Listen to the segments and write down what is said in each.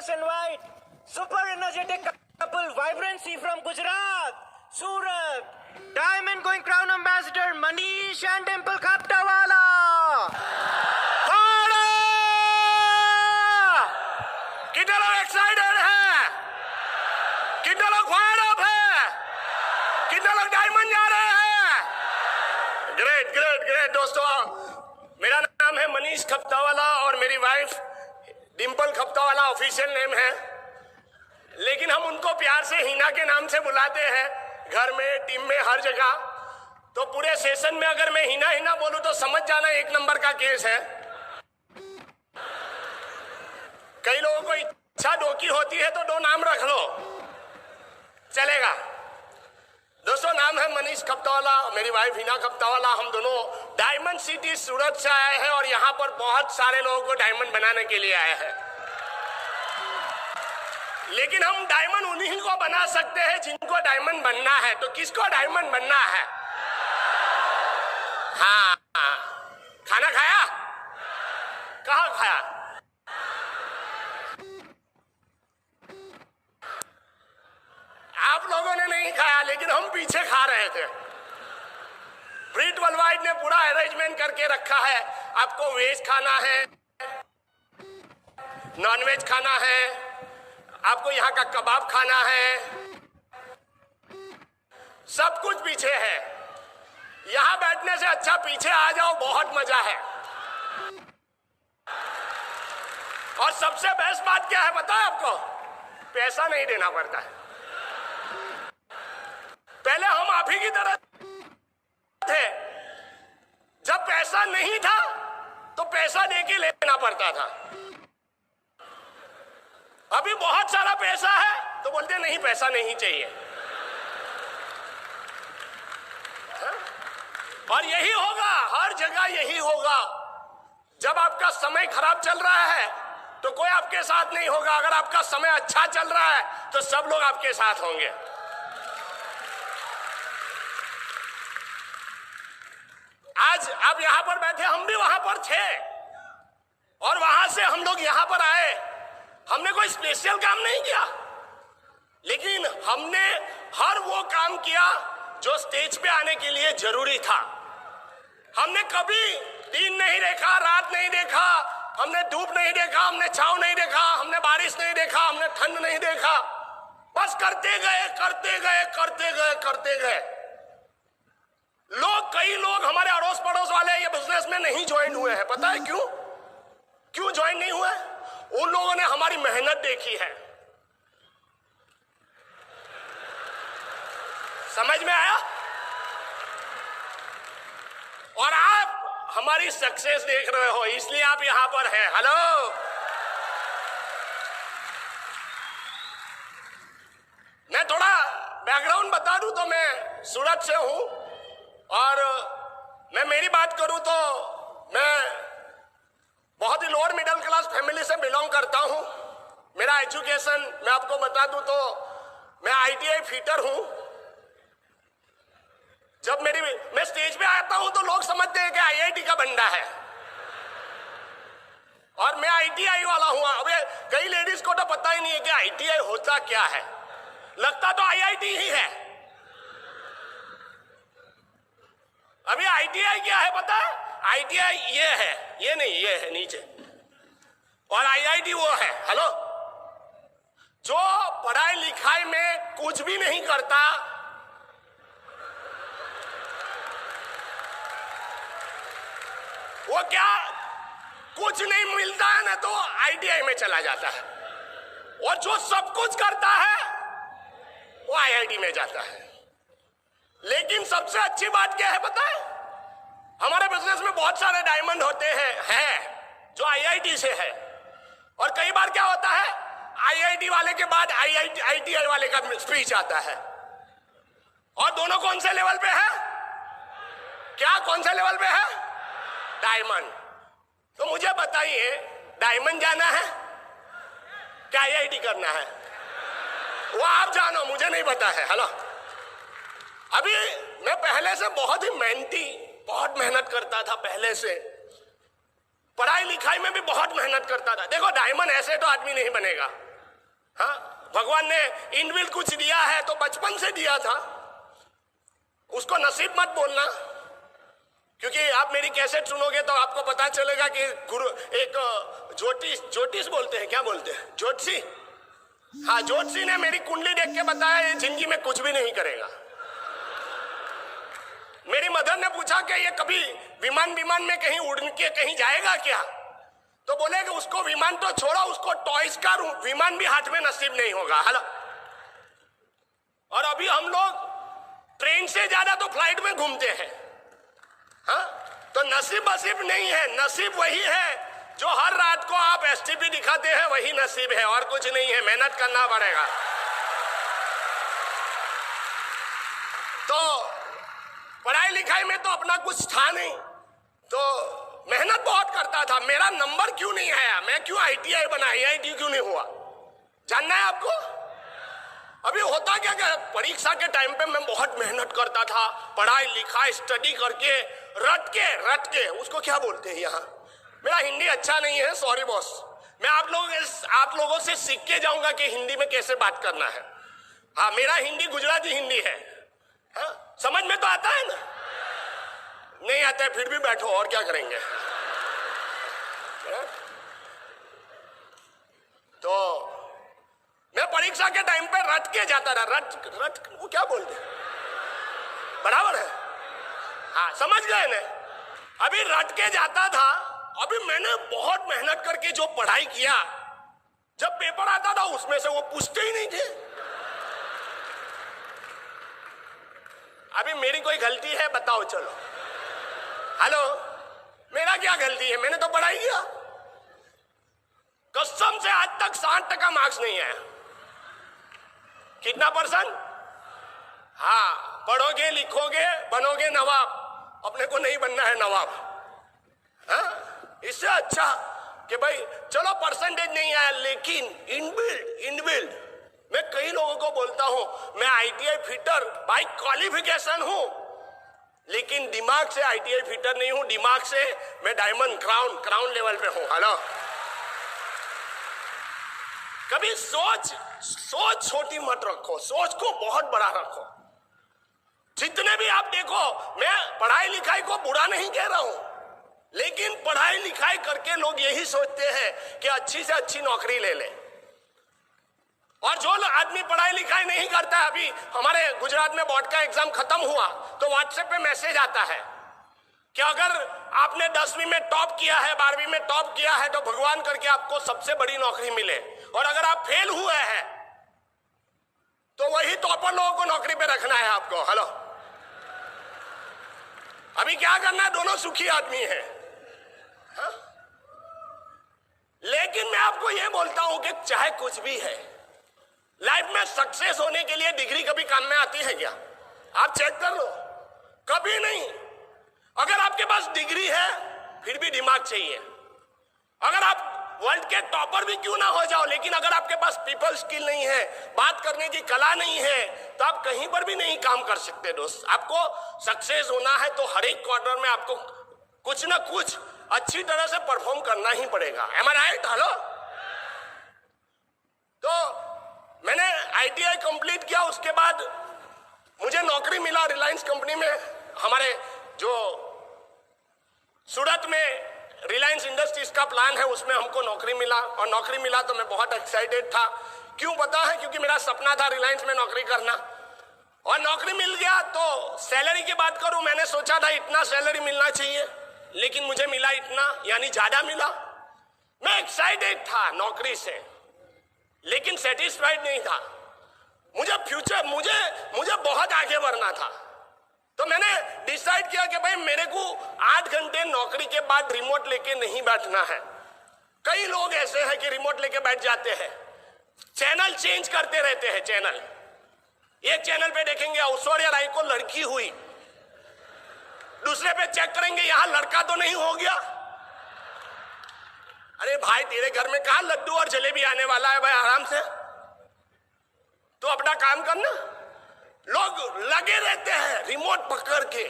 must invite super energetic couple Vibrancy from Gujarat, Surat, Diamond Going Crown Ambassador Manish and Dimple Khaptawala. कितने लोग excited हैं? कितने लोग fire up हैं? कितने लोग डायमंड जा रहे हैं? ग्रेट ग्रेट ग्रेट दोस्तों, मेरा नाम है मनीष खप्तावाला और मेरी वाइफ डिम्पल खप्तावाला ऑफिशियल नेम है, लेकिन हम उनको प्यार से हिना के नाम से बुलाते हैं, घर में, टीम में, हर जगह। तो पूरे सेशन में अगर मैं हिना हिना बोलूं तो समझ जाना एक नंबर का केस है। कई लोगों को इच्छा दो की होती है तो दो नाम रख लो, चलेगा। दोस्तों, नाम है मनीष खप्तावाला, मेरी वाइफ हिना खप्तावाला। हम दोनों डायमंड सिटी सूरत से आए हैं और यहाँ पर बहुत सारे लोगों को डायमंड बनाने के लिए आए हैं। लेकिन हम डायमंड उन्हीं को बना सकते हैं जिनको डायमंड बनना है। तो किसको डायमंड बनना है? हाँ, खाना खाया? कहाँ खाया? आप लोगों ने नहीं खाया, लेकिन हम पीछे खा रहे थे। ब्रिट वर्ल्डवाइड ने पूरा अरेंजमेंट करके रखा है। आपको वेज खाना है, नॉन वेज खाना है, आपको यहाँ का कबाब खाना है, सब कुछ पीछे है। यहाँ बैठने से अच्छा पीछे आ जाओ, बहुत मजा है। और सबसे बेस्ट बात क्या है पता है आपको? पैसा नहीं देना पड़ता है। पहले हम आप ही की तरह थे, जब पैसा नहीं था तो पैसा देके लेना पड़ता था। अभी बहुत सारा पैसा है तो बोलते नहीं, पैसा नहीं चाहिए। हा? और यही होगा, हर जगह यही होगा। जब आपका समय खराब चल रहा है तो कोई आपके साथ नहीं होगा। अगर आपका समय अच्छा चल रहा है तो सब लोग आपके साथ होंगे। आज आप यहां पर बैठे, हम भी वहां पर थे और वहां से हम लोग यहां पर आए। हमने कोई स्पेशल काम नहीं किया, लेकिन हमने हर वो काम किया जो स्टेज पे आने के लिए जरूरी था। हमने कभी दिन नहीं देखा, रात नहीं देखा, हमने धूप नहीं देखा, हमने छांव नहीं देखा, हमने बारिश नहीं देखा, हमने ठंड नहीं देखा। बस करते गए करते गए करते गए करते गए। कई लोग हमारे अड़ोस पड़ोस वाले ये बिजनेस में नहीं ज्वाइन हुए हैं। पता है क्यों? क्यों ज्वाइन नहीं हुए? उन लोगों ने हमारी मेहनत देखी है। समझ में आया? और आप हमारी सक्सेस देख रहे हो, इसलिए आप यहां पर हैं। हेलो, मैं थोड़ा बैकग्राउंड बता दूं तो मैं सूरत से हूं और मैं मेरी बात करूं तो मैं बहुत ही लोअर मिडिल क्लास फैमिली से बिलोंग करता हूं। मेरा एजुकेशन मैं आपको बता दूं तो मैं ITI फिटर हूं। जब मैं स्टेज पे आता हूं तो लोग समझते हैं कि IIT का बंदा है और मैं ITI वाला हूं। अबे कई लेडीज को तो पता ही नहीं है कि ITI होता क्या है, लगता तो IIT ही है। अभी ITI क्या है पता है? ITI ये है, ये नहीं, ये है नीचे, और IIT वो है। हेलो, जो पढ़ाई लिखाई में कुछ भी नहीं करता, वो क्या कुछ नहीं मिलता है ना तो ITI में चला जाता है, और जो सब कुछ करता है वो IIT में जाता है। लेकिन सबसे अच्छी बात क्या है पता है? हमारे बिजनेस में बहुत सारे डायमंड होते हैं जो IIT से है, और कई बार क्या होता है, IIT वाले के बाद ITI वाले का स्पीच आता है। और दोनों कौन से लेवल पे है? क्या कौन से लेवल पे है? डायमंड। तो मुझे बताइए, डायमंड जाना है क्या IIT करना है? वो आप जानो, मुझे नहीं पता है। हेलो, अभी मैं पहले से बहुत ही मेहनती, बहुत मेहनत करता था। पहले से पढ़ाई लिखाई में भी बहुत मेहनत करता था। देखो, डायमंड ऐसे तो आदमी नहीं बनेगा, हाँ, भगवान ने इनबिल्ट कुछ दिया है तो बचपन से दिया था, उसको नसीब मत बोलना। क्योंकि आप मेरी कैसेट सुनोगे तो आपको पता चलेगा कि गुरु एक ज्योतिष बोलते हैं, क्या बोलते हैं, ज्योतिषी, हाँ ज्योतिषी ने मेरी कुंडली देख के बताया ये जिंदगी में कुछ भी नहीं करेगा। मेरी मदर ने पूछा कि ये कभी विमान में कहीं उड़ के कहीं जाएगा क्या, तो बोले कि उसको विमान तो छोड़ा, उसको टॉयज का विमान भी हाथ में नसीब नहीं होगा। हेलो, और अभी हम लोग ट्रेन से ज्यादा तो फ्लाइट में घूमते हैं। हाँ, तो नसीब वसीब नहीं है, नसीब वही है जो हर रात को आप एसटीपी दिखाते हैं, वही नसीब है और कुछ नहीं है, मेहनत करना पड़ेगा। तो पढ़ाई लिखाई में तो अपना कुछ था नहीं, तो मेहनत बहुत करता था। मेरा नंबर क्यों नहीं आया, मैं क्यों आईटीआई बना, आईआईटी क्यों नहीं हुआ, जानना है आपको? अभी होता क्या परीक्षा के टाइम पे मैं बहुत मेहनत करता था, पढ़ाई लिखाई स्टडी करके रट के उसको क्या बोलते हैं यहाँ, मेरा हिंदी अच्छा नहीं है, सॉरी बॉस। मैं आप लोगों से सीख के जाऊंगा कि हिंदी में कैसे बात करना है। हाँ, मेरा हिंदी गुजराती हिंदी है। हाँ, समझ में तो आता है ना? नहीं आता है फिर भी बैठो, और क्या करेंगे। तो मैं परीक्षा के टाइम पे रट के जाता था, रट वो क्या बोलते हैं, बराबर है? हाँ, समझ गए ना? अभी रट के जाता था। अभी मैंने बहुत मेहनत करके जो पढ़ाई किया, जब पेपर आता था उसमें से वो पूछते ही नहीं थे। अभी मेरी कोई गलती है बताओ, चलो। हेलो, मेरा क्या गलती है, मैंने तो पढ़ाई किया। कसम से आज तक 60% मार्क्स नहीं आया। कितना %? हाँ, पढ़ोगे लिखोगे बनोगे नवाब, अपने को नहीं बनना है नवाब। हाँ, इससे अच्छा कि भाई चलो परसेंटेज नहीं आया, लेकिन इनबिल्ड मैं कई लोगों को बोलता हूं, मैं आईटीआई फिटर बाय क्वालिफिकेशन हूं, लेकिन दिमाग से आईटीआई फिटर नहीं हूं, दिमाग से मैं डायमंड क्राउन लेवल पे हूं। हेलो, कभी सोच छोटी मत रखो, सोच को बहुत बड़ा रखो। जितने भी आप देखो, मैं पढ़ाई लिखाई को बुरा नहीं कह रहा हूं, लेकिन पढ़ाई लिखाई करके लोग यही सोचते हैं कि अच्छी से अच्छी नौकरी ले ले। और जो आदमी पढ़ाई लिखाई नहीं करता, अभी हमारे गुजरात में बोर्ड का एग्जाम खत्म हुआ तो व्हाट्सएप पे मैसेज आता है कि अगर आपने 10वीं में टॉप किया है, 12वीं में टॉप किया है, तो भगवान करके आपको सबसे बड़ी नौकरी मिले, और अगर आप फेल हुए हैं तो वही टॉपर लोगों को नौकरी पे रखना है आपको। हेलो, अभी क्या करना है, दोनों सुखी आदमी है। हाँ? लेकिन मैं आपको यह बोलता हूं कि चाहे कुछ भी है, लाइफ में सक्सेस होने के लिए डिग्री कभी काम में आती है क्या? आप चेक कर लो, कभी नहीं। अगर आपके पास डिग्री है फिर भी दिमाग चाहिए। अगर आप वर्ल्ड के टॉपर भी क्यों ना हो जाओ, लेकिन अगर आपके पास पीपल स्किल नहीं है, बात करने की कला नहीं है, तो आप कहीं पर भी नहीं काम कर सकते दोस्त। आपको सक्सेस होना है तो हर एक क्वार्टर में आपको कुछ ना कुछ अच्छी तरह से परफॉर्म करना ही पड़ेगा। एम आई राइट? हेलो, तो मैंने आईटीआई कंप्लीट किया, उसके बाद मुझे नौकरी मिला रिलायंस कंपनी में। हमारे जो सूरत में रिलायंस इंडस्ट्रीज का प्लान है उसमें हमको नौकरी मिला, और नौकरी मिला तो मैं बहुत एक्साइटेड था। क्यों पता है? क्योंकि मेरा सपना था रिलायंस में नौकरी करना, और नौकरी मिल गया। तो सैलरी की बात करूं, मैंने सोचा था इतना सैलरी मिलना चाहिए, लेकिन मुझे मिला इतना, यानी ज्यादा मिला। मैं एक्साइटेड था नौकरी से, लेकिन सेटिस्फाइड नहीं था। मुझे बहुत आगे बढ़ना था। तो मैंने डिसाइड किया कि भाई मेरे को 8 घंटे नौकरी के बाद रिमोट लेके नहीं बैठना है। कई लोग ऐसे हैं कि रिमोट लेके बैठ जाते हैं, चैनल चेंज करते रहते हैं। चैनल, एक चैनल पे देखेंगे ऐश्वर्या राय को लड़की हुई, दूसरे पे चेक करेंगे यहां लड़का तो नहीं हो गया। अरे भाई, तेरे घर में कहां लड्डू और जलेबी आने वाला है भाई, आराम से तो अपना काम करना। लोग लगे रहते हैं रिमोट पकड़ के,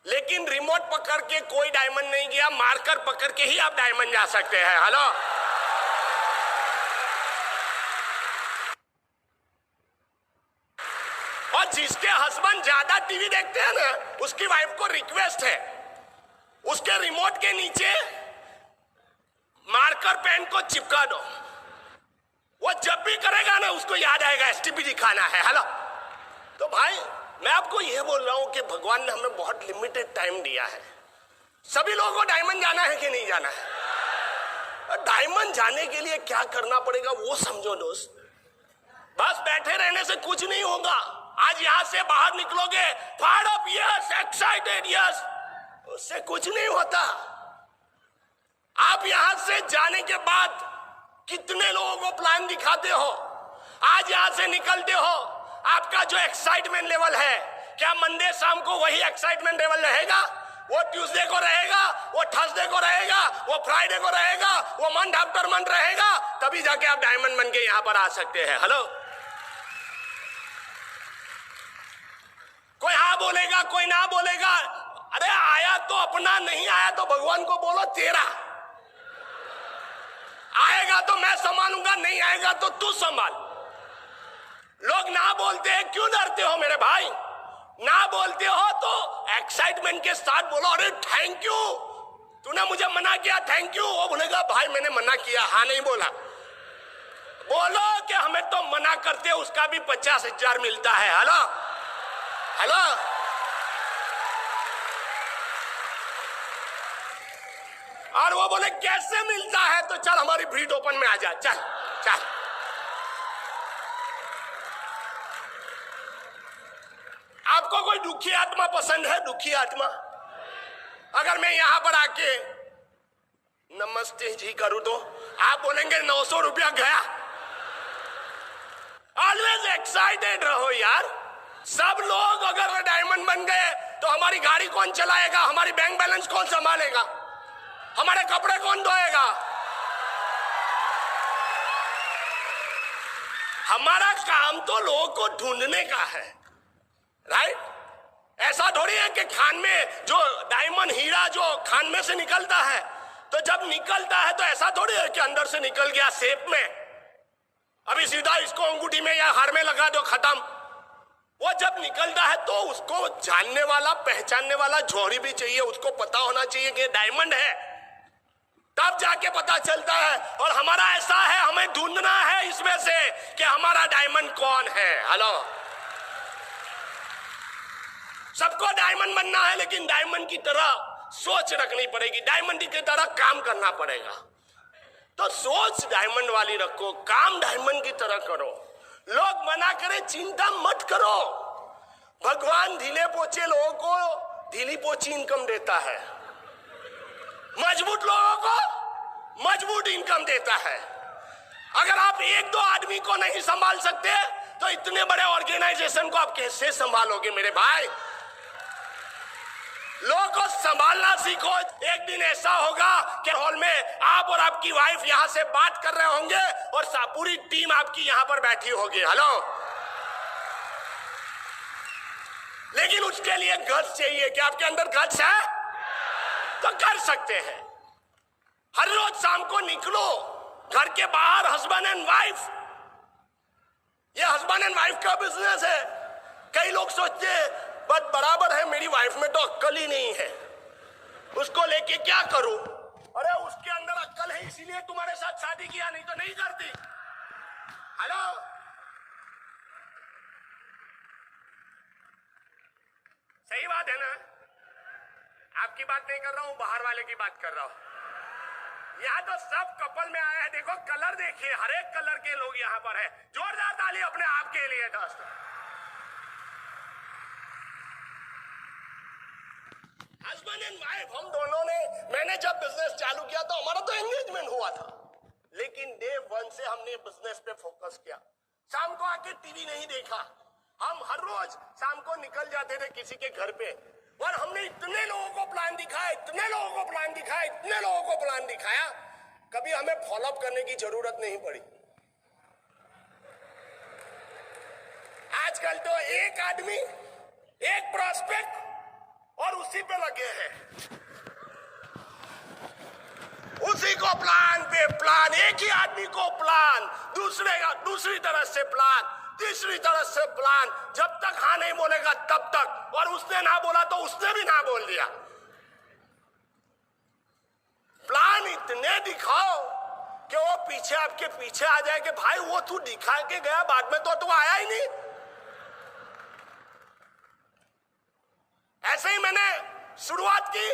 लेकिन रिमोट पकड़ के कोई डायमंड नहीं गया, मार्कर पकड़ के ही आप डायमंड जा सकते हैं। हेलो, जिसके हस्बैंड ज्यादा टीवी देखते हैं ना, उसकी वाइफ को रिक्वेस्ट है, उसके रिमोट के नीचे मार्कर पेन को चिपका दो। वो जब भी करेगा ना, उसको याद आएगा एसटीपी दिखाना है। हेलो, तो भाई मैं आपको यह बोल रहा हूं कि भगवान ने हमें बहुत लिमिटेड टाइम दिया है। सभी लोगों को डायमंड जाना है कि नहीं जाना है? डायमंड जाने के लिए क्या करना पड़ेगा वो समझो दोस्त। बस बैठे रहने से कुछ नहीं होगा। आज यहां से बाहर निकलोगे fire up, yes, excited, yes, उससे कुछ नहीं होता। आप यहां से जाने के बाद कितने लोगों को प्लान दिखाते हो, आज यहां से निकलते हो, आपका जो एक्साइटमेंट लेवल है, क्या मंडे शाम को वही एक्साइटमेंट लेवल रहेगा? वो ट्यूसडे को रहेगा, वो थर्सडे को रहेगा, वो फ्राइडे को रहेगा, वो मंथ आफ्टर मंथ रहेगा? तभी जाके आप डायमंड बन के यहां पर आ सकते हैं। हेलो, कोई हाँ बोलेगा, कोई ना बोलेगा। अरे आया तो अपना, नहीं आया तो भगवान को बोलो तेरा। आएगा तो मैं संभालूंगा, नहीं आएगा तो तू संभाल। लोग ना बोलते हैं, क्यों डरते हो मेरे भाई? ना बोलते हो तो एक्साइटमेंट के साथ बोलो, अरे थैंक यू, तूने मुझे मना किया, थैंक यू। वो बोलेगा भाई मैंने मना किया, हाँ नहीं बोला। बोलो कि हमें तो मना करते हो, उसका भी 50,000 मिलता है। हेलो हेलो, और वो बोले कैसे मिलता है? तो चल हमारी ब्रीड ओपन में आ जा, चल चल। आपको कोई दुखी आत्मा पसंद है? दुखी आत्मा, अगर मैं यहां पर आके नमस्ते जी करूं तो आप बोलेंगे 900 रुपया गया। ऑलवेज एक्साइटेड रहो यार। सब लोग अगर डायमंड बन गए तो हमारी गाड़ी कौन चलाएगा? हमारी बैंक बैलेंस कौन संभालेगा? हमारे कपड़े कौन धोएगा? हमारा काम तो लोगों को ढूंढने का है, राइट? ऐसा थोड़ी है कि खान में जो डायमंड, हीरा जो खान में से निकलता है, तो जब निकलता है तो ऐसा थोड़ी है कि अंदर से निकल गया शेप में, अभी सीधा इसको अंगूठी में या हार में लगा दो, खत्म। वो जब निकलता है तो उसको जानने वाला, पहचानने वाला जौहरी भी चाहिए, उसको पता होना चाहिए कि डायमंड है, तब जाके पता चलता है। और हमारा ऐसा है, हमें ढूंढना है इसमें से कि हमारा डायमंड कौन है। हेलो, सबको डायमंड बनना है, लेकिन डायमंड की तरह सोच रखनी पड़ेगी, डायमंड की तरह काम करना पड़ेगा। तो सोच डायमंड वाली रखो, काम डायमंड की तरह करो। लोग मना करे, चिंता मत करो। भगवान ढीले पोचे लोगों को ढीली पोची इनकम देता है, मजबूत लोगों को मजबूत इनकम देता है। अगर आप एक दो आदमी को नहीं संभाल सकते तो इतने बड़े ऑर्गेनाइजेशन को आप कैसे संभालोगे मेरे भाई? लोगों को संभालना सीखो। एक दिन ऐसा होगा कि हॉल में आप और आपकी वाइफ यहां से बात कर रहे होंगे और पूरी टीम आपकी यहां पर बैठी होगी। हेलो, लेकिन उसके लिए गट्स चाहिए। क्या आपके अंदर गट्स है? तो कर सकते हैं। हर रोज शाम को निकलो घर के बाहर, हस्बैंड एंड वाइफ। ये हस्बैंड एंड वाइफ का बिजनेस है। कई लोग सोचते हैं बट बराबर है, मेरी वाइफ में तो अक्ल ही नहीं है, उसको लेके क्या करूं? अरे उसके अंदर अक्ल है, इसीलिए तुम्हारे साथ शादी किया, नहीं तो नहीं करती। हेलो, सही बात है ना? आपकी बात नहीं कर रहा हूं, बाहर वाले की बात कर रहा हूं। यहाँ तो सब कपल में आया है। देखो कलर देखिए, हर एक कलर के लोग यहाँ पर है। जोरदार ताली अपने आप के लिए दोस्तों। हस्बैंड एंड वाइफ हम दोनों ने, मैंने जब बिजनेस चालू किया तो हमारा तो एंगेजमेंट हुआ था, लेकिन डे 1 से हमने बिजनेस पे फोकस किया। शाम को आके टीवी नहीं देखा। हम हर रोज शाम को निकल जाते थे किसी के घर पे, और हमने इतने लोगों को प्लान दिखाया, इतने लोगों को प्लान दिखाया, इतने लोगों को प्लान दिखाया, कभी हमें फॉलोअप करने की जरूरत नहीं पड़ी। आजकल तो एक आदमी, एक प्रोस्पेक्ट, और उसी पे लगे हैं, उसी को प्लान पे प्लान, एक ही आदमी को प्लान, दूसरी तरह से प्लान, तीसरी तरफ से प्लान, जब तक हाँ नहीं बोलेगा तब तक, और उसने ना बोला तो उसने भी ना बोल दिया। प्लान इतने दिखाओ कि वो पीछे आपके पीछे आ जाए कि भाई वो तू दिखा के गया, बाद में तो तू आया ही नहीं। ऐसे ही मैंने शुरुआत की।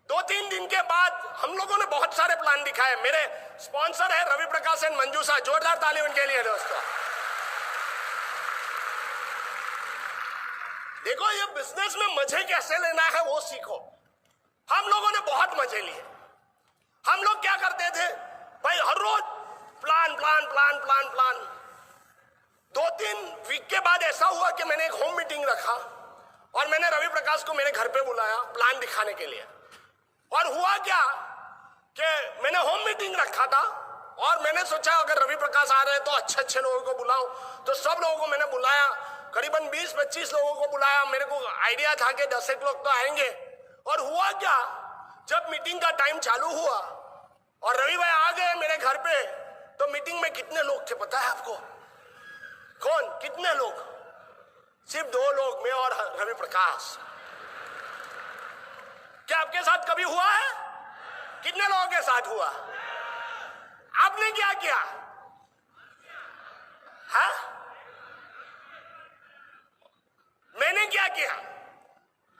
2-3 दिन के बाद हम लोगों ने बहुत सारे प्लान दिखाए। मेरे स्पॉन्सर है रवि प्रकाश एंड मंजूषा, जोरदार ताली उनके लिए दोस्तों। देखो ये बिजनेस में मजे कैसे लेना है वो सीखो। हम लोगों ने बहुत मजे लिए। हम लोग क्या करते थे भाई, हर रोज plan plan plan plan plan. 2-3 week के बाद ऐसा हुआ कि मैंने एक होम मीटिंग रखा और मैंने रवि प्रकाश को मेरे घर पे बुलाया प्लान दिखाने के लिए। और हुआ क्या कि मैंने होम मीटिंग रखा था और मैंने सोचा अगर रवि प्रकाश आ रहे हैं तो अच्छे अच्छे लोगों को बुलाऊं, तो सब लोगों को मैंने बुलाया। करीबन 20-25 लोगों को बुलाया। मेरे को आइडिया था कि 10 लोग तो आएंगे। और हुआ क्या, जब मीटिंग का टाइम चालू हुआ और रवि भाई आ गए मेरे घर पे, तो मीटिंग में कितने लोग थे पता है आपको? कौन? कितने लोग? सिर्फ 2 लोग, मैं और रवि प्रकाश। क्या आपके साथ कभी हुआ है? कितने लोगों के साथ हुआ? आपने क्या किया? हाँ, मैंने क्या किया?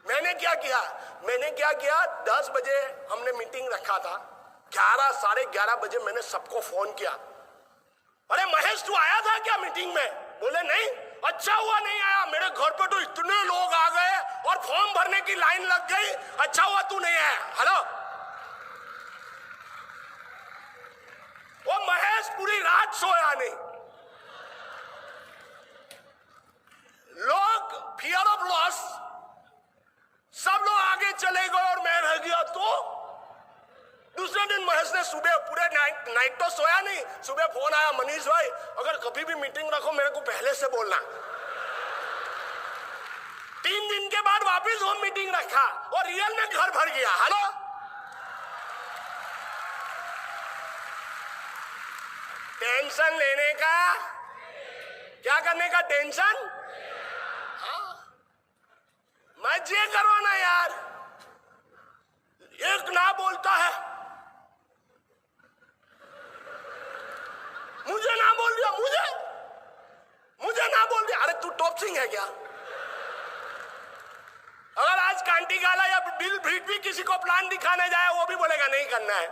मैंने क्या किया 10 बजे हमने मीटिंग रखा था। 11, साढ़े 11 बजे मैंने सबको फोन किया, अरे महेश तू आया था क्या मीटिंग में? बोले नहीं। अच्छा हुआ नहीं आया, मेरे घर पे तो इतने लोग आ गए और फॉर्म भरने की लाइन लग गई। अच्छा हुआ तू नहीं आया। हेलो, वो महेश पूरी रात सोया नहीं। लोग फियर ऑफ लॉस, सब लोग आगे चले गए और मैं रह गया। तो दूसरे दिन महेश ने सुबह पूरे नाइट तो सोया नहीं, सुबह फोन आया, मनीष भाई अगर कभी भी मीटिंग रखो मेरे को पहले से बोलना। 3 दिन के बाद वापस होम मीटिंग रखा और रियल में घर भर गया। हेलो, टेंशन लेने का, क्या करने का टेंशन? मजे करो ना यार। एक ना बोलता है, मुझे ना बोल दिया, मुझे ना बोल दिया। अरे तू टॉप सिंह है क्या? अगर आज कांटी गाला या बिल भीट भी किसी को प्लान दिखाने जाए वो भी बोलेगा नहीं करना है,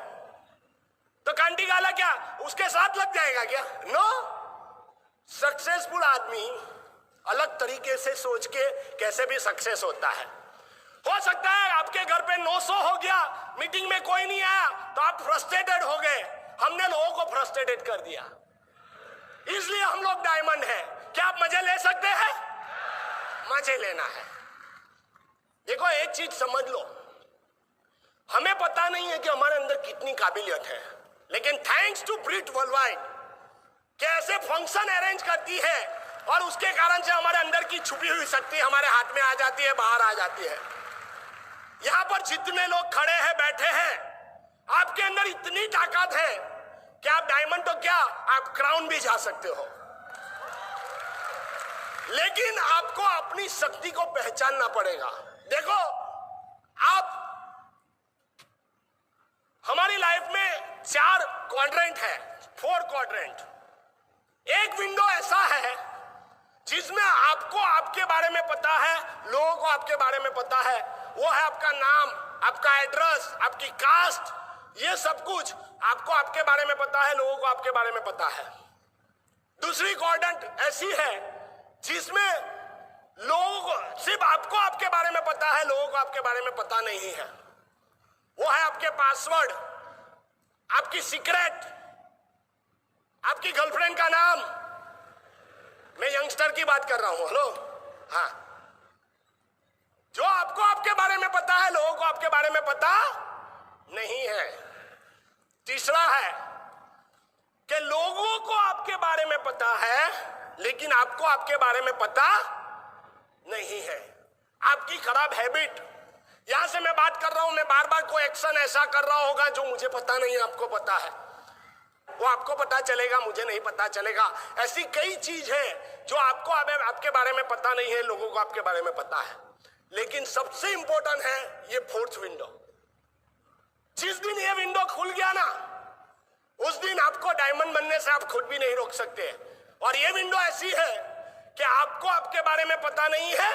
तो कांटी गाला क्या उसके साथ लग जाएगा क्या? नो। सक्सेसफुल आदमी अलग तरीके से सोच के कैसे भी सक्सेस होता है। हो सकता है आपके घर पे 900 हो गया, मीटिंग में कोई नहीं आया तो आप फ्रस्ट्रेटेड हो गए। हमने लोगों को फ्रस्ट्रेटेड कर दिया, इसलिए हम लोग डायमंड हैं। क्या आप मजे ले सकते हैं? मजे लेना है। देखो एक चीज समझ लो, हमें पता नहीं है कि हमारे अंदर कितनी काबिलियत है, लेकिन थैंक्स टू ब्रिट वर्ल्डवाइड कैसे फंक्शन अरेंज करती है और उसके कारण से हमारे अंदर की छुपी हुई शक्ति हमारे हाथ में आ जाती है, बाहर आ जाती है। यहां पर जितने लोग खड़े हैं, बैठे हैं, आपके अंदर इतनी ताकत है कि आप डायमंड तो क्या, आप क्राउन भी जा सकते हो। लेकिन आपको अपनी शक्ति को पहचानना पड़ेगा। देखो आप, हमारी लाइफ में 4 क्वाड्रेंट है, 4 क्वाड्रेंट। एक विंडो ऐसा है जिसमें आपको आपके बारे में पता है, लोगों को आपके बारे में पता है। वो है आपका नाम, आपका एड्रेस, आपकी कास्ट, ये सब कुछ आपको आपके बारे में पता है, लोगों को आपके बारे में पता है। दूसरी क्वाड्रेंट ऐसी है जिसमें लोगों को, सिर्फ आपको आपके बारे में पता है, लोगों को आपके बारे में पता नहीं है। वो है आपके पासवर्ड, आपकी सीक्रेट, आपकी गर्लफ्रेंड का नाम। मैं यंगस्टर की बात कर रहा हूं। हेलो, हाँ, जो आपको आपके बारे में पता है, लोगों को आपके बारे में पता नहीं है। तीसरा है कि लोगों को आपके बारे में पता है लेकिन आपको आपके बारे में पता नहीं है। आपकी खराब हैबिट, यहां से मैं बात कर रहा हूं, मैं बार बार कोई एक्शन ऐसा कर रहा होगा जो मुझे पता नहीं है, आपको पता है। वो आपको पता चलेगा, मुझे नहीं पता चलेगा। ऐसी कई चीज है जो आपको आपके बारे में पता नहीं है, लोगों को आपके बारे में पता है। लेकिन सबसे इंपॉर्टेंट है ये फोर्थ विंडो। जिस दिन ये विंडो खुल गया ना, उस दिन आपको डायमंड बनने से आप खुद भी नहीं रोक सकते। और ये विंडो ऐसी है कि आपको आपके बारे में पता नहीं है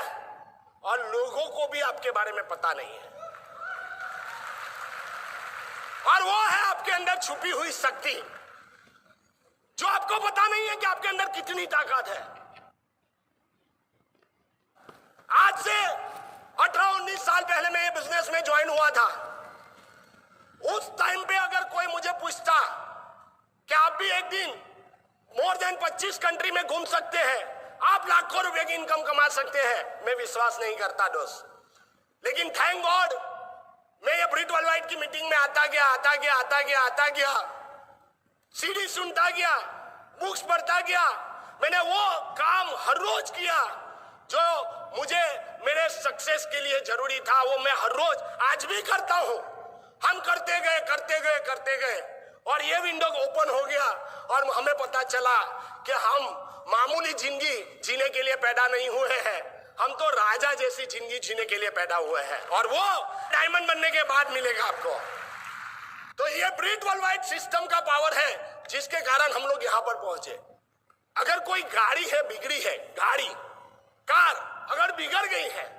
और लोगों को भी आपके बारे में पता नहीं है। और वो है आपके अंदर छुपी हुई शक्ति, जो आपको पता नहीं है कि आपके अंदर कितनी ताकत है। आज से 18-19 साल पहले मैं ये बिजनेस में ज्वाइन हुआ था। उस टाइम पे अगर कोई मुझे पूछता कि आप भी एक दिन मोर देन 25 कंट्री में घूम सकते हैं, आप लाखों रुपए की इनकम कमा सकते हैं, मैं विश्वास नहीं करता दोस्त। लेकिन थैंक गॉड मैं ये ब्रिट वर्ल्डवाइड की मीटिंग में आता गया, सीडी सुनता गया, बुक्स पढ़ता गया। मैंने वो काम हर रोज किया जो मुझे मेरे सक्सेस के लिए जरूरी था, वो मैं हर रोज आज भी करता हूं। हम करते गए और ये विंडो ओपन हो गया और हमें पता चला कि हम मामूली जिंदगी जीने के लिए पैदा नहीं हुए हैं, हम तो राजा जैसी जिंदगी जीने के लिए पैदा हुए हैं। और वो डायमंड बनने के बाद मिलेगा आपको। तो ये ब्रिट वर्ल्डवाइड सिस्टम का पावर है जिसके कारण हम लोग यहां पर पहुंचे। अगर कोई गाड़ी है बिगड़ी है, कार अगर बिगड़ गई है,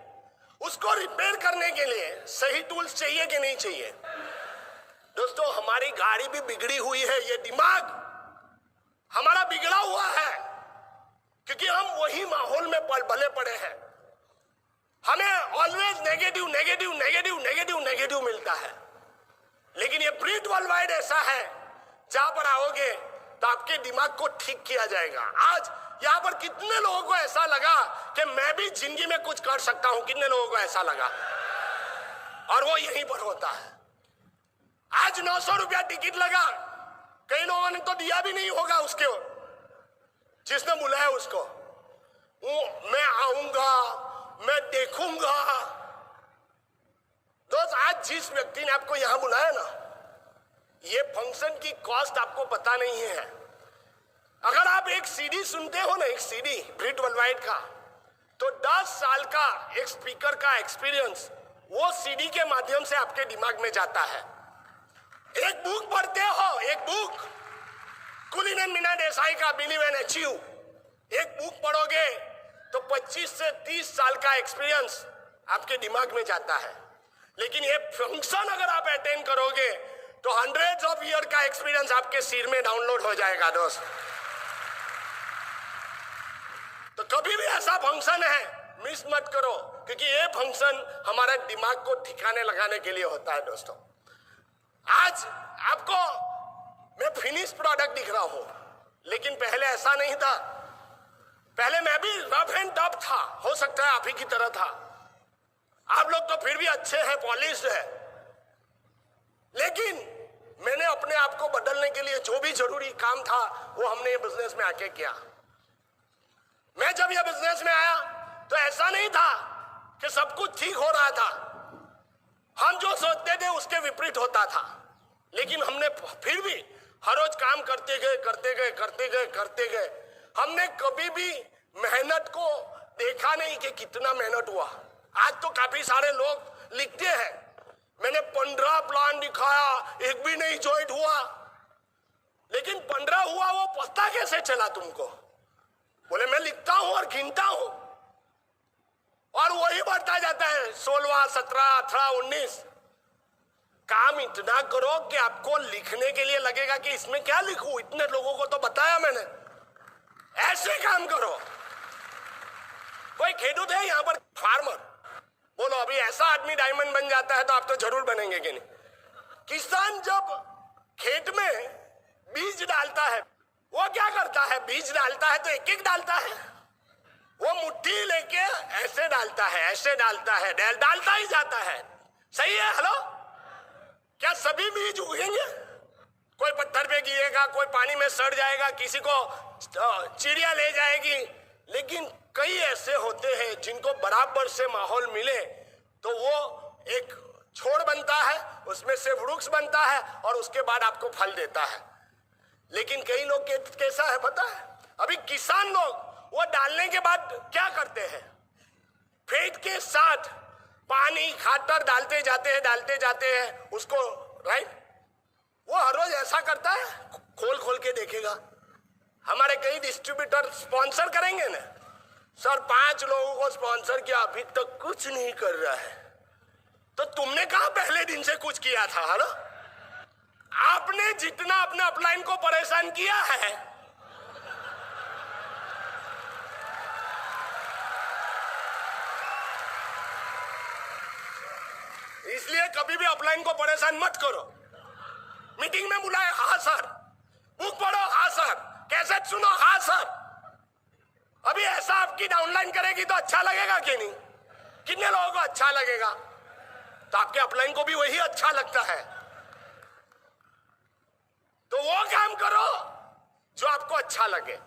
उसको रिपेयर करने के लिए सही टूल्स चाहिए कि नहीं चाहिए? दोस्तों, हमारी गाड़ी भी बिगड़ी हुई है। ये दिमाग हमारा बिगड़ा हुआ है क्योंकि हम वही माहौल में भले पड़े हैं। हमें ऑलवेज नेगेटिव मिलता है। लेकिन ये ब्रिट वर्ल्डवाइड ऐसा है जहां पर आओगे तो आपके दिमाग को ठीक किया जाएगा। आज यहां पर कितने लोगों को ऐसा लगा कि मैं भी जिंदगी में कुछ कर सकता हूं? कितने लोगों को ऐसा लगा? और वो यहीं पर होता है। आज 900 रुपया टिकट लगा, कई लोगों ने तो दिया भी नहीं होगा उसके, जिसने बुलाया उसको। मैं आऊंगा, मैं देखूंगा। दोस्त, आज जिस व्यक्ति ने आपको यहां बुलाया ना, ये फंक्शन की कॉस्ट आपको पता नहीं है। अगर आप एक सीडी सुनते हो ना, एक सीडी ब्रिट वर्ल्डवाइड का, तो 10 साल का एक स्पीकर का एक्सपीरियंस वो सीडी के माध्यम से आपके दिमाग में जाता है। एक बुक पढ़ते हो, एक बुक कुलीन एंड मीना देसाई का बिलीव एंड अचीव, एक बुक पढ़ोगे तो 25 से 30 साल का एक्सपीरियंस आपके दिमाग में जाता है। लेकिन ये फंक्शन अगर आप अटेंड करोगे तो हंड्रेड्स ऑफ ईयर का एक्सपीरियंस आपके सिर में डाउनलोड हो जाएगा दोस्त। तो कभी भी ऐसा फंक्शन है मिस मत करो, क्योंकि ये फंक्शन हमारे दिमाग को ठिकाने लगाने के लिए होता है। दोस्तों, आज आपको मैं फिनिश प्रोडक्ट दिख रहा हूं, लेकिन पहले ऐसा नहीं था। पहले मैं भी रफ एंड टफ था, हो सकता है आप ही की तरह था। आप लोग तो फिर भी अच्छे हैं, पॉलिश्ड है। लेकिन मैंने अपने आप को बदलने के लिए जो भी जरूरी काम था वो हमने ये बिजनेस में आके किया। मैं जब ये बिजनेस में आया तो ऐसा नहीं था कि सब कुछ ठीक हो रहा था। हम जो सोचते थे उसके विपरीत होता था। लेकिन हमने फिर भी हर रोज काम करते गए। हमने कभी भी मेहनत को देखा नहीं कि कितना मेहनत हुआ। आज तो काफी सारे लोग लिखते हैं मैंने 15 प्लान दिखाया, एक भी नहीं ज्वाइन हुआ। लेकिन 15 हुआ वो पता कैसे चला तुमको? बोले मैं लिखता हूं और गिनता हूं और वही बढ़ता जाता है। 16, 17, 18, 19। काम इतना करो कि आपको लिखने के लिए लगेगा कि इसमें क्या लिखूं, इतने लोगों को तो बताया मैंने। ऐसे काम करो। कोई खेडूत है यहां पर, फार्मर? बोलो अभी ऐसा आदमी डायमंड बन जाता है तो आप तो जरूर बनेंगे कि नहीं? किसान जब खेत में बीज डालता है, वो क्या करता है? बीज डालता है तो एक एक डालता है। वो मुट्ठी लेके ऐसे डालता है, डालता ही जाता है। सही है? हेलो, क्या सभी बीज उगेंगे? कोई पत्थर पे गिरेगा, कोई पानी में सड़ जाएगा, किसी को चिड़िया ले जाएगी। लेकिन कई ऐसे होते हैं जिनको बराबर से माहौल मिले तो वो एक छोड़ बनता है, उसमें से वृक्ष बनता है और उसके बाद आपको फल देता है। लेकिन कई लोग कैसा है पता है, अभी किसान लोग वो डालने के बाद क्या करते हैं, फेट के साथ पानी खातर डालते जाते हैं उसको, राइट। वो हर रोज ऐसा करता है, खोल के देखेगा। हमारे कई डिस्ट्रीब्यूटर स्पॉन्सर करेंगे ना, सर 5 लोगों को स्पॉन्सर किया, अभी तक कुछ नहीं कर रहा है। तो तुमने कहा पहले दिन से कुछ किया था, है ना? आपने जितना अपने अपलाइन को परेशान किया है, इसलिए कभी भी अपलाइन को परेशान मत करो। मीटिंग में बुलाए, हाँ सर, बुक पढ़ो, हाँ सर, कैसेट सुनो, हाँ सर। अभी ऐसा आपकी डाउनलाइन करेगी तो अच्छा लगेगा कि नहीं? कितने लोगों को अच्छा लगेगा? तो आपके अपलाइन को भी वही अच्छा लगता है। तो वो काम करो जो आपको अच्छा लगे।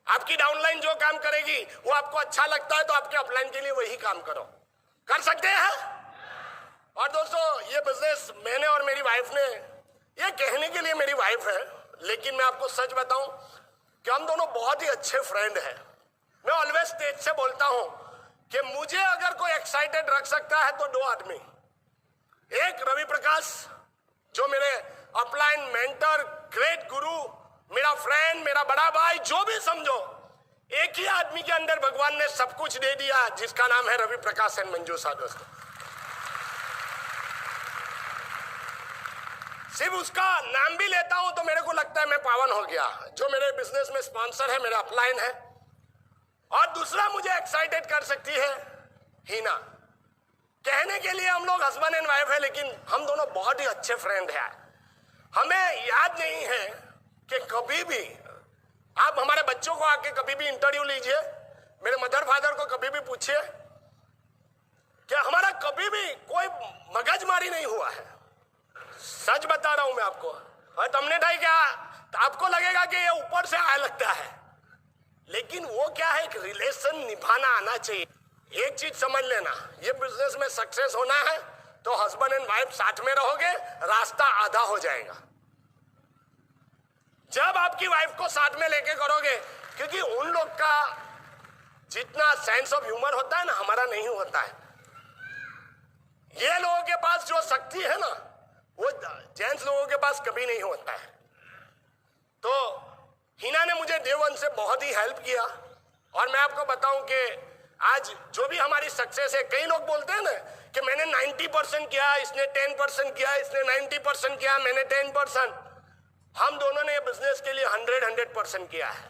आपकी डाउनलाइन जो काम करेगी वो आपको अच्छा लगता है, तो आपके अपलाइन के लिए वही काम करो। कर सकते हैं? और दोस्तों, ये बिजनेस मैंने और मेरी वाइफ ने, ये कहने के लिए मेरी वाइफ है, लेकिन मैं आपको सच बताऊं कि हम दोनों बहुत ही अच्छे फ्रेंड हैं। मैं ऑलवेज स्टेज से बोलता हूं कि मुझे अगर कोई एक्साइटेड रख सकता है तो 2 आदमी, एक रवि प्रकाश जो मेरे अपलाइन मेंटर, ग्रेट गुरु, मेरा फ्रेंड, मेरा बड़ा भाई, जो भी समझो, एक ही आदमी के अंदर भगवान ने सब कुछ दे दिया, जिसका नाम है रवि प्रकाश एंड मंजूषा। दोस्तों, सिर्फ उसका नाम भी लेता हूं तो मेरे को लगता है मैं पावन हो गया। जो मेरे बिजनेस में स्पॉन्सर है, मेरा अपलाइन है। और दूसरा मुझे एक्साइटेड कर सकती है हीना। कहने के लिए हम लोग हस्बैंड एंड वाइफ है, लेकिन हम दोनों बहुत ही अच्छे फ्रेंड हैं। हमें याद नहीं है कि कभी भी आप हमारे बच्चों को आके कभी भी इंटरव्यू लीजिए, मेरे मदर फादर को कभी भी पूछिए कि हमारा कभी भी कोई मगजमारी नहीं हुआ है। सच बता रहा हूं मैं आपको। और तुमने ढाई क्या, तो आपको लगेगा कि ये ऊपर से आया लगता है, लेकिन वो क्या है, एक रिलेशन निभाना आना चाहिए। एक चीज समझ लेना, ये बिजनेस में सक्सेस होना है तो हस्बैंड एंड वाइफ साथ में रहोगे, रास्ता आधा हो जाएगा। जब आपकी वाइफ को साथ में लेके करोगे, क्योंकि उन लोग का जितना सेंस ऑफ ह्यूमर होता है ना, हमारा नहीं होता है। ये लोगों के पास जो शक्ति है ना, वो जेंट्स लोगों के पास कभी नहीं होता है। तो हिना ने मुझे डे 1 से बहुत ही हेल्प किया। और मैं आपको बताऊं कि आज जो भी हमारी सक्सेस है, कई लोग बोलते हैं ना कि मैंने 90% किया, इसने 10% किया, इसने 90% किया, मैंने 10%। हम दोनों ने ये बिजनेस के लिए 100% किया है।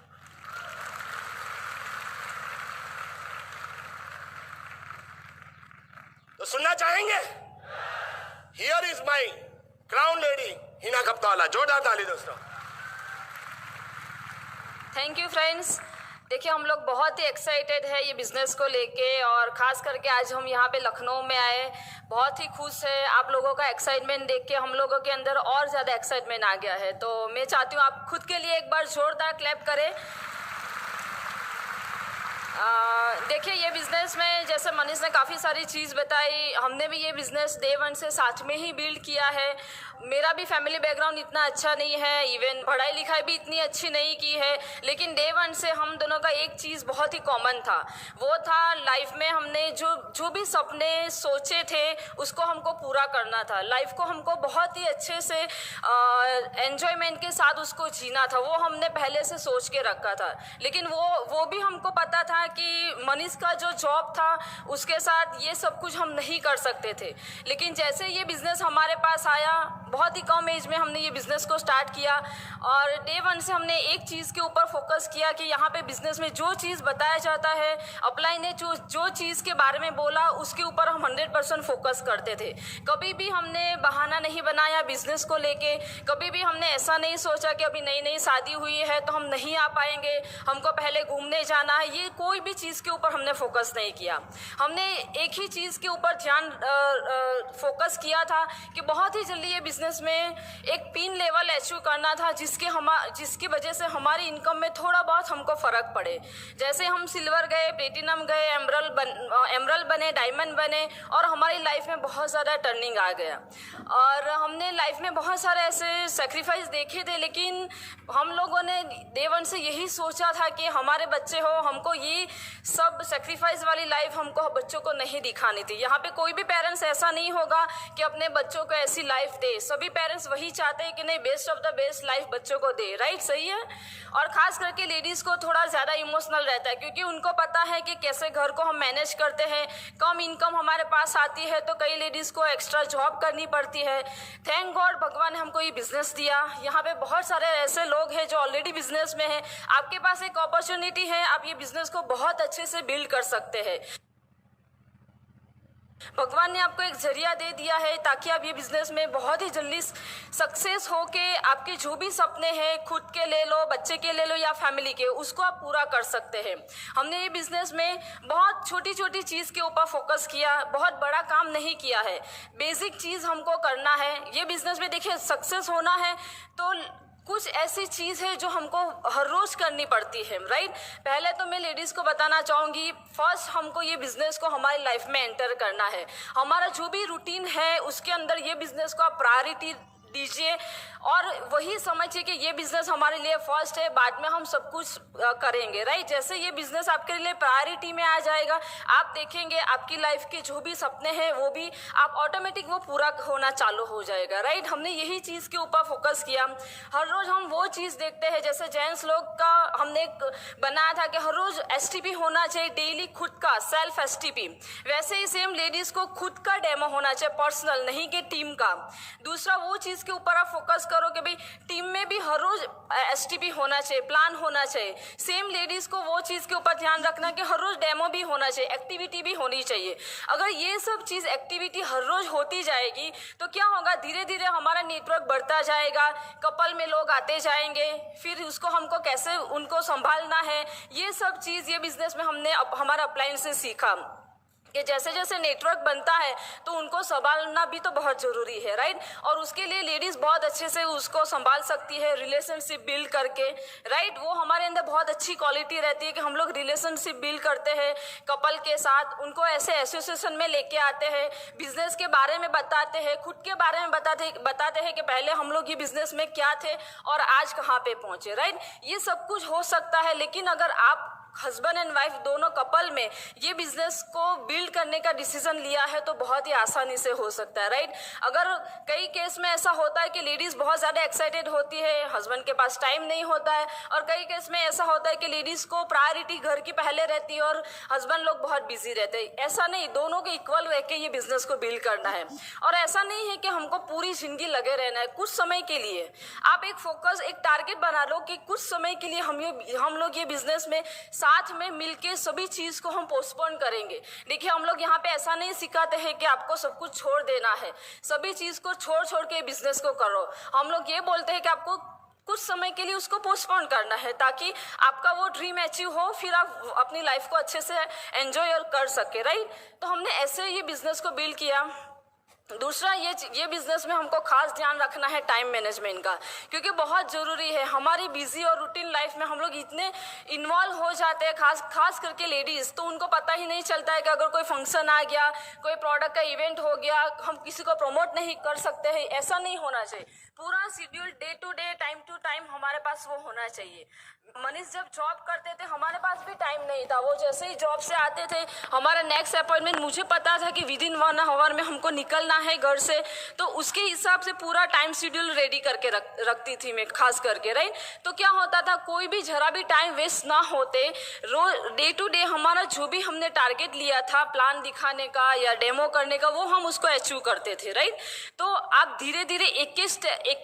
तो सुनना चाहेंगे? Here is my crown lady Hina Khapatawala. जोरदार ताली दोस्तों। Thank you friends. देखिए, हम लोग बहुत ही एक्साइटेड है ये बिज़नेस को लेके, और ख़ास करके आज हम यहाँ पे लखनऊ में आए, बहुत ही खुश है। आप लोगों का एक्साइटमेंट देख के हम लोगों के अंदर और ज़्यादा एक्साइटमेंट आ गया है। तो मैं चाहती हूँ आप खुद के लिए एक बार ज़ोरदार क्लैप करें। देखिए, ये बिज़नेस में जैसे मनीष ने काफ़ी सारी चीज़ बताई, हमने भी ये बिज़नेस डे 1 से साथ में ही बिल्ड किया है। मेरा भी फैमिली बैकग्राउंड इतना अच्छा नहीं है, इवन पढ़ाई लिखाई भी इतनी अच्छी नहीं की है, लेकिन डे 1 से हम दोनों का एक चीज़ बहुत ही कॉमन था। वो था लाइफ में हमने जो भी सपने सोचे थे उसको हमको पूरा करना था। लाइफ को हमको बहुत ही अच्छे से एन्जॉयमेंट के साथ उसको जीना था, वो हमने पहले से सोच के रखा था। लेकिन वो भी हमको पता था कि मनीष का जो जॉब था उसके साथ ये सब कुछ हम नहीं कर सकते थे। लेकिन जैसे ये बिज़नेस हमारे पास आया, बहुत ही कम एज में हमने ये बिज़नेस को स्टार्ट किया, और डे 1 से हमने एक चीज़ के ऊपर फोकस किया कि यहाँ पे बिज़नेस में जो चीज़ बताया जाता है, अपलाइन ने जो चीज़ के बारे में बोला उसके ऊपर हम 100% फोकस करते थे। कभी भी हमने बहाना नहीं बनाया बिज़नेस को लेके, कभी भी हमने ऐसा नहीं सोचा कि अभी नई नई शादी हुई है तो हम नहीं आ पाएंगे, हमको पहले घूमने जाना है। ये कोई भी चीज़ के ऊपर हमने फोकस नहीं किया। हमने एक ही चीज़ के ऊपर ध्यान फोकस किया था कि बहुत ही जल्दी ये बिजनेस में एक पिन लेवल अचीव करना था जिसकी वजह से हमारी इनकम में थोड़ा बहुत हमको फ़र्क पड़े। जैसे हम सिल्वर गए, प्लेटिनम गए, एमरल्ड बने, डायमंड बने और हमारी लाइफ में बहुत ज़्यादा टर्निंग आ गया। और हमने लाइफ में बहुत सारे ऐसे सेक्रीफाइस देखे थे, लेकिन हम लोगों ने डे वन से यही सोचा था कि हमारे बच्चे हो, हमको ये सब सेक्रीफाइस वाली लाइफ हमको बच्चों को नहीं दिखानी थी। यहाँ पे कोई भी पेरेंट्स ऐसा नहीं होगा कि अपने बच्चों को ऐसी लाइफ दे। सभी पेरेंट्स वही चाहते हैं कि नहीं, best of the best life बच्चों को दे, राइट? सही है। और खास करके लेडीज़ को थोड़ा ज़्यादा इमोशनल रहता है, क्योंकि उनको पता है कि कैसे घर को हम मैनेज करते हैं। कम इनकम हमारे पास आती है तो कई लेडीज़ को एक्स्ट्रा जॉब करनी पड़ती है। थैंक गॉड भगवान ने हमको ये बिजनेस दिया। यहाँ पे बहुत सारे ऐसे लोग हैं जो ऑलरेडी बिजनेस में हैं। आपके पास एक अपॉर्चुनिटी है, आप ये बिजनेस को बहुत अच्छे से बिल्ड कर सकते हैं। भगवान ने आपको एक जरिया दे दिया है ताकि आप ये बिजनेस में बहुत ही जल्दी सक्सेस हो के आपके जो भी सपने हैं, खुद के ले लो, बच्चे के ले लो या फैमिली के, उसको आप पूरा कर सकते हैं। हमने ये बिजनेस में बहुत छोटी छोटी चीज़ के ऊपर फोकस किया, बहुत बड़ा काम नहीं किया है। बेसिक चीज़ हमको करना है। ये बिजनेस में देखिए सक्सेस होना है तो कुछ ऐसी चीज़ है जो हमको हर रोज़ करनी पड़ती है, राइट? पहले तो मैं लेडीज़ को बताना चाहूँगी, फर्स्ट हमको ये बिज़नेस को हमारी लाइफ में एंटर करना है। हमारा जो भी रूटीन है उसके अंदर ये बिज़नेस को आप प्रायोरिटी दीजिए और वही समझिए कि ये बिजनेस हमारे लिए फर्स्ट है, बाद में हम सब कुछ करेंगे, राइट? जैसे ये बिजनेस आपके लिए प्रायोरिटी में आ जाएगा, आप देखेंगे आपकी लाइफ के जो भी सपने हैं वो भी आप ऑटोमेटिक वो पूरा होना चालू हो जाएगा, राइट? हमने यही चीज़ के ऊपर फोकस किया। हर रोज़ हम वो चीज़ देखते हैं, जैसे जेंट्स लोग का हमने बनाया था कि हर रोज़ STP होना चाहिए, डेली खुद का सेल्फ STP। वैसे ही सेम लेडीज़ को खुद का डेमो होना चाहिए, पर्सनल, नहीं कि टीम का। दूसरा वो चीज़ के ऊपर आप फोकस करो कि भाई टीम में भी हर रोज STP होना चाहिए, प्लान होना चाहिए। सेम लेडीज को वो चीज के ऊपर ध्यान रखना कि हर रोज डेमो भी होना चाहिए, एक्टिविटी भी होनी चाहिए। अगर ये सब चीज एक्टिविटी हर रोज होती जाएगी तो क्या होगा, धीरे धीरे हमारा नेटवर्क बढ़ता जाएगा, कपल में लोग आते जाएंगे, फिर उसको हमको कैसे उनको संभालना है, ये सब चीज ये बिजनेस में हमने हमारा अपलाइन से सीखा कि जैसे जैसे नेटवर्क बनता है तो उनको संभालना भी तो बहुत ज़रूरी है, राइट? और उसके लिए लेडीज़ बहुत अच्छे से उसको संभाल सकती है रिलेशनशिप बिल्ड करके, राइट? वो हमारे अंदर बहुत अच्छी क्वालिटी रहती है कि हम लोग रिलेशनशिप बिल्ड करते हैं कपल के साथ, उनको ऐसे एसोसिएशन में लेके आते हैं, बिजनेस के बारे में बताते हैं, खुद के बारे में बताते हैं कि पहले हम लोग ये बिजनेस में क्या थे और आज कहाँ पे पहुँचे, राइट? ये सब कुछ हो सकता है, लेकिन अगर आप हस्बैंड एंड वाइफ दोनों कपल में ये बिजनेस को बिल्ड करने का डिसीजन लिया है तो बहुत ही आसानी से हो सकता है, राइट? अगर कई केस में ऐसा होता है कि लेडीज बहुत ज़्यादा एक्साइटेड होती है, हस्बैंड के पास टाइम नहीं होता है, और कई केस में ऐसा होता है कि लेडीज को प्रायोरिटी घर की पहले रहती है और हस्बैंड लोग बहुत बिजी रहते हैं। ऐसा नहीं, दोनों के इक्वल रह के ये बिजनेस को बिल्ड करना है। और ऐसा नहीं है कि हमको पूरी जिंदगी लगे रहना है, कुछ समय के लिए आप एक फोकस, एक टारगेट बना लो कि कुछ समय के लिए हम लोग ये बिजनेस में साथ में मिलके सभी चीज को हम पोस्टपोन करेंगे। देखिए हम लोग यहाँ पे ऐसा नहीं सिखाते हैं कि आपको सब कुछ छोड़ देना है, सभी चीज को छोड़ के बिजनेस को करो। हम लोग ये बोलते हैं कि आपको कुछ समय के लिए उसको पोस्टपोन करना है ताकि आपका वो ड्रीम अचीव हो, फिर आप अपनी लाइफ को अच्छे से एंजॉय कर सके, राइट? तो हमने ऐसे ये बिजनेस को बिल्ड किया। दूसरा, ये बिजनेस में हमको खास ध्यान रखना है टाइम मैनेजमेंट का, क्योंकि बहुत ज़रूरी है। हमारी बिजी और रूटीन लाइफ में हम लोग इतने इन्वॉल्व हो जाते हैं, खास करके लेडीज़, तो उनको पता ही नहीं चलता है कि अगर कोई फंक्शन आ गया, कोई प्रोडक्ट का इवेंट हो गया, हम किसी को प्रमोट नहीं कर सकते हैं। ऐसा नहीं होना चाहिए। पूरा schedule day to day, time to time हमारे पास वो होना चाहिए। मनीष जब जॉब करते थे हमारे पास भी टाइम नहीं था, वो जैसे ही जॉब से आते थे, हमारा नेक्स्ट अपॉइंटमेंट मुझे पता था कि विद इन 1 आवर में हमको निकलना है घर से, तो उसके हिसाब से पूरा टाइम शेड्यूल रेडी करके रखती थी मैं, खास करके, राइट? तो क्या होता था, कोई भी जरा भी टाइम वेस्ट ना होते, रोज डे टू डे हमारा जो भी हमने टारगेट लिया था प्लान दिखाने का या डेमो करने का, वो हम उसको अचीव करते थे, राइट? तो आप धीरे धीरे एक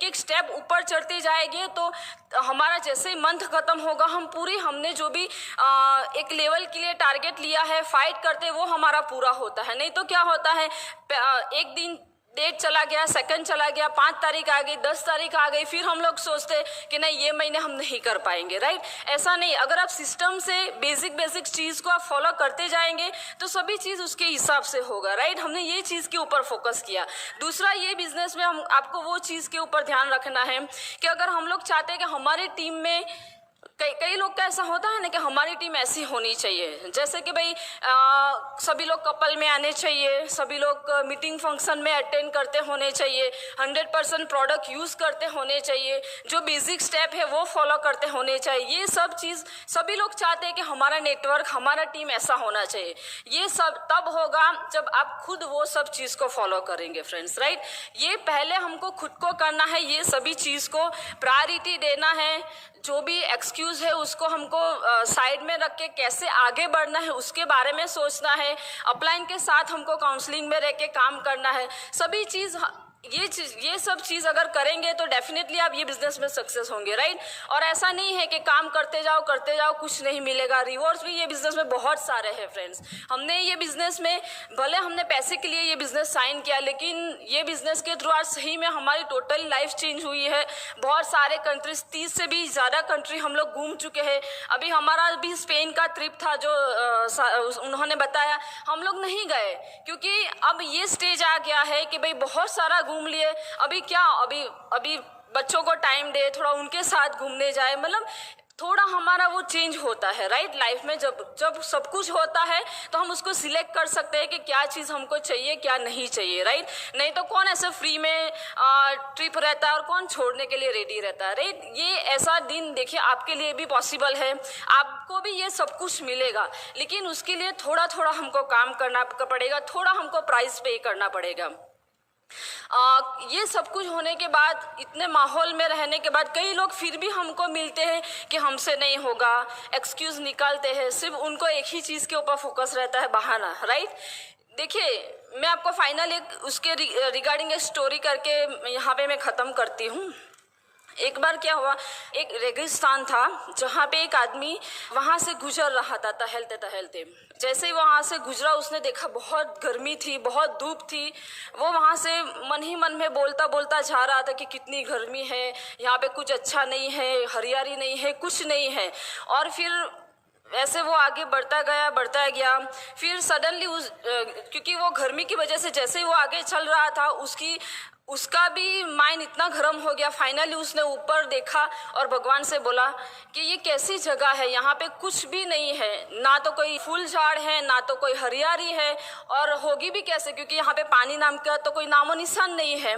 एक स्टेप ऊपर चढ़ते जाएंगे तो हमारा जैसे ही मंथ खत्म होगा, हमने जो भी एक लेवल के लिए टारगेट लिया है, फाइट करते, वो हमारा पूरा होता है। नहीं तो क्या होता है, एक दिन डेट चला गया, सेकंड चला गया, 5 तारीख आ गई, 10 तारीख आ गई, फिर हम लोग सोचते कि नहीं ये महीने हम नहीं कर पाएंगे, राइट? ऐसा नहीं, अगर आप सिस्टम से बेसिक चीज़ को आप फॉलो करते जाएंगे तो सभी चीज़ उसके हिसाब से होगा, राइट? हमने ये चीज़ के ऊपर फोकस किया। दूसरा, ये बिजनेस में हम आपको वो चीज़ के ऊपर ध्यान रखना है कि अगर हम लोग चाहते हैं कि हमारी टीम में कई लोग का ऐसा होता है ना कि हमारी टीम ऐसी होनी चाहिए, जैसे कि भाई सभी लोग कपल में आने चाहिए, सभी लोग मीटिंग फंक्शन में अटेंड करते होने चाहिए, 100% प्रोडक्ट यूज़ करते होने चाहिए, जो बेसिक स्टेप है वो फॉलो करते होने चाहिए। ये सब चीज़ सभी लोग चाहते हैं कि हमारा नेटवर्क, हमारा टीम ऐसा होना चाहिए। ये सब तब होगा जब आप खुद वो सब चीज़ को फॉलो करेंगे फ्रेंड्स, राइट? ये पहले हमको खुद को करना है, ये सभी चीज़ को प्रायोरिटी देना है। जो भी एक्सक्यूज़ है उसको हमको साइड में रख के कैसे आगे बढ़ना है उसके बारे में सोचना है। अपलाइन के साथ हमको काउंसलिंग में रह के काम करना है। सभी चीज़ ये सब चीज़ अगर करेंगे तो डेफिनेटली आप ये बिजनेस में सक्सेस होंगे, राइट? और ऐसा नहीं है कि काम करते जाओ कुछ नहीं मिलेगा। रिवॉर्ड्स भी ये बिजनेस में बहुत सारे हैं फ्रेंड्स। हमने ये बिजनेस में भले हमने पैसे के लिए ये बिजनेस साइन किया, लेकिन ये बिजनेस के थ्रू आज सही में हमारी टोटल लाइफ चेंज हुई है। बहुत सारे कंट्रीज, 30 से भी ज़्यादा कंट्री हम लोग घूम चुके हैं। अभी हमारा भी स्पेन का ट्रिप था जो उन्होंने बताया, हम लोग नहीं गए क्योंकि अब ये स्टेज आ गया है कि भाई बहुत सारा घूम लिए, अभी क्या, अभी बच्चों को टाइम दे, थोड़ा उनके साथ घूमने जाए, मतलब थोड़ा हमारा वो चेंज होता है, राइट? लाइफ में जब सब कुछ होता है तो हम उसको सिलेक्ट कर सकते हैं कि क्या चीज़ हमको चाहिए, क्या नहीं चाहिए, राइट? नहीं तो कौन ऐसे फ्री में ट्रिप रहता है और कौन छोड़ने के लिए रेडी रहता है, राइट? ये ऐसा दिन देखिए आपके लिए भी पॉसिबल है, आपको भी ये सब कुछ मिलेगा, लेकिन उसके लिए थोड़ा थोड़ा हमको काम करना पड़ेगा, थोड़ा हमको प्राइस पे करना पड़ेगा। ये सब कुछ होने के बाद, इतने माहौल में रहने के बाद कई लोग फिर भी हमको मिलते हैं कि हमसे नहीं होगा, एक्सक्यूज़ निकालते हैं, सिर्फ उनको एक ही चीज़ के ऊपर फोकस रहता है, बहाना, राइट? देखिए, मैं आपको फाइनल एक उसके रिगार्डिंग एक स्टोरी करके यहाँ पे मैं ख़त्म करती हूँ। एक बार क्या हुआ, एक रेगिस्तान था जहाँ पे एक आदमी वहाँ से गुजर रहा था टहलते टहलते। जैसे ही वहाँ से गुजरा उसने देखा बहुत गर्मी थी, बहुत धूप थी। वो वहाँ से मन ही मन में बोलता बोलता जा रहा था कि कितनी गर्मी है, यहाँ पे कुछ अच्छा नहीं है, हरियाली नहीं है, कुछ नहीं है। और फिर ऐसे वो आगे बढ़ता गया। फिर सडनली क्योंकि वो गर्मी की वजह से जैसे ही वो आगे चल रहा था उसका भी माइंड इतना गर्म हो गया। फाइनली उसने ऊपर देखा और भगवान से बोला कि ये कैसी जगह है, यहाँ पे कुछ भी नहीं है, ना तो कोई फूल झाड़ है, ना तो कोई हरियाली है, और होगी भी कैसे क्योंकि यहाँ पे पानी नाम का तो कोई नामो निशान नहीं है।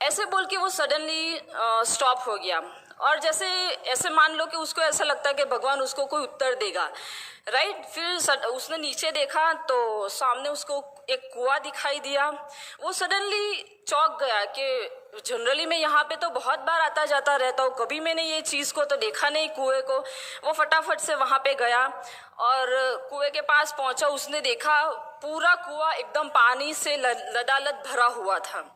ऐसे बोल के वो सडनली स्टॉप हो गया। और जैसे ऐसे मान लो कि उसको ऐसा लगता है कि भगवान उसको कोई उत्तर देगा, राइट? फिर उसने नीचे देखा तो सामने उसको एक कुआं दिखाई दिया। वो सडनली चौंक गया कि जनरली मैं यहाँ पे तो बहुत बार आता जाता रहता हूँ, कभी मैंने ये चीज़ को तो देखा नहीं, कुएं को। वो फटाफट से वहाँ पे गया और कुएं के पास पहुँचा। उसने देखा पूरा कुआं एकदम पानी से लदालद भरा हुआ था।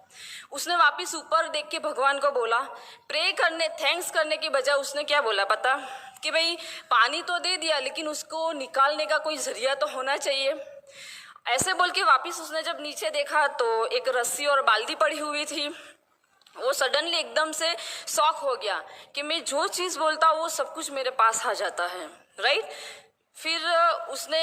उसने वापस ऊपर देख के भगवान को बोला, प्रे करने, थैंक्स करने की बजाय उसने क्या बोला पता? कि भाई पानी तो दे दिया लेकिन उसको निकालने का कोई जरिया तो होना चाहिए। ऐसे बोल के वापस उसने जब नीचे देखा तो एक रस्सी और बाल्टी पड़ी हुई थी। वो सडनली एकदम से शॉक हो गया कि मैं जो चीज़ बोलता हूँ वो सब कुछ मेरे पास आ जाता है, राइट? फिर उसने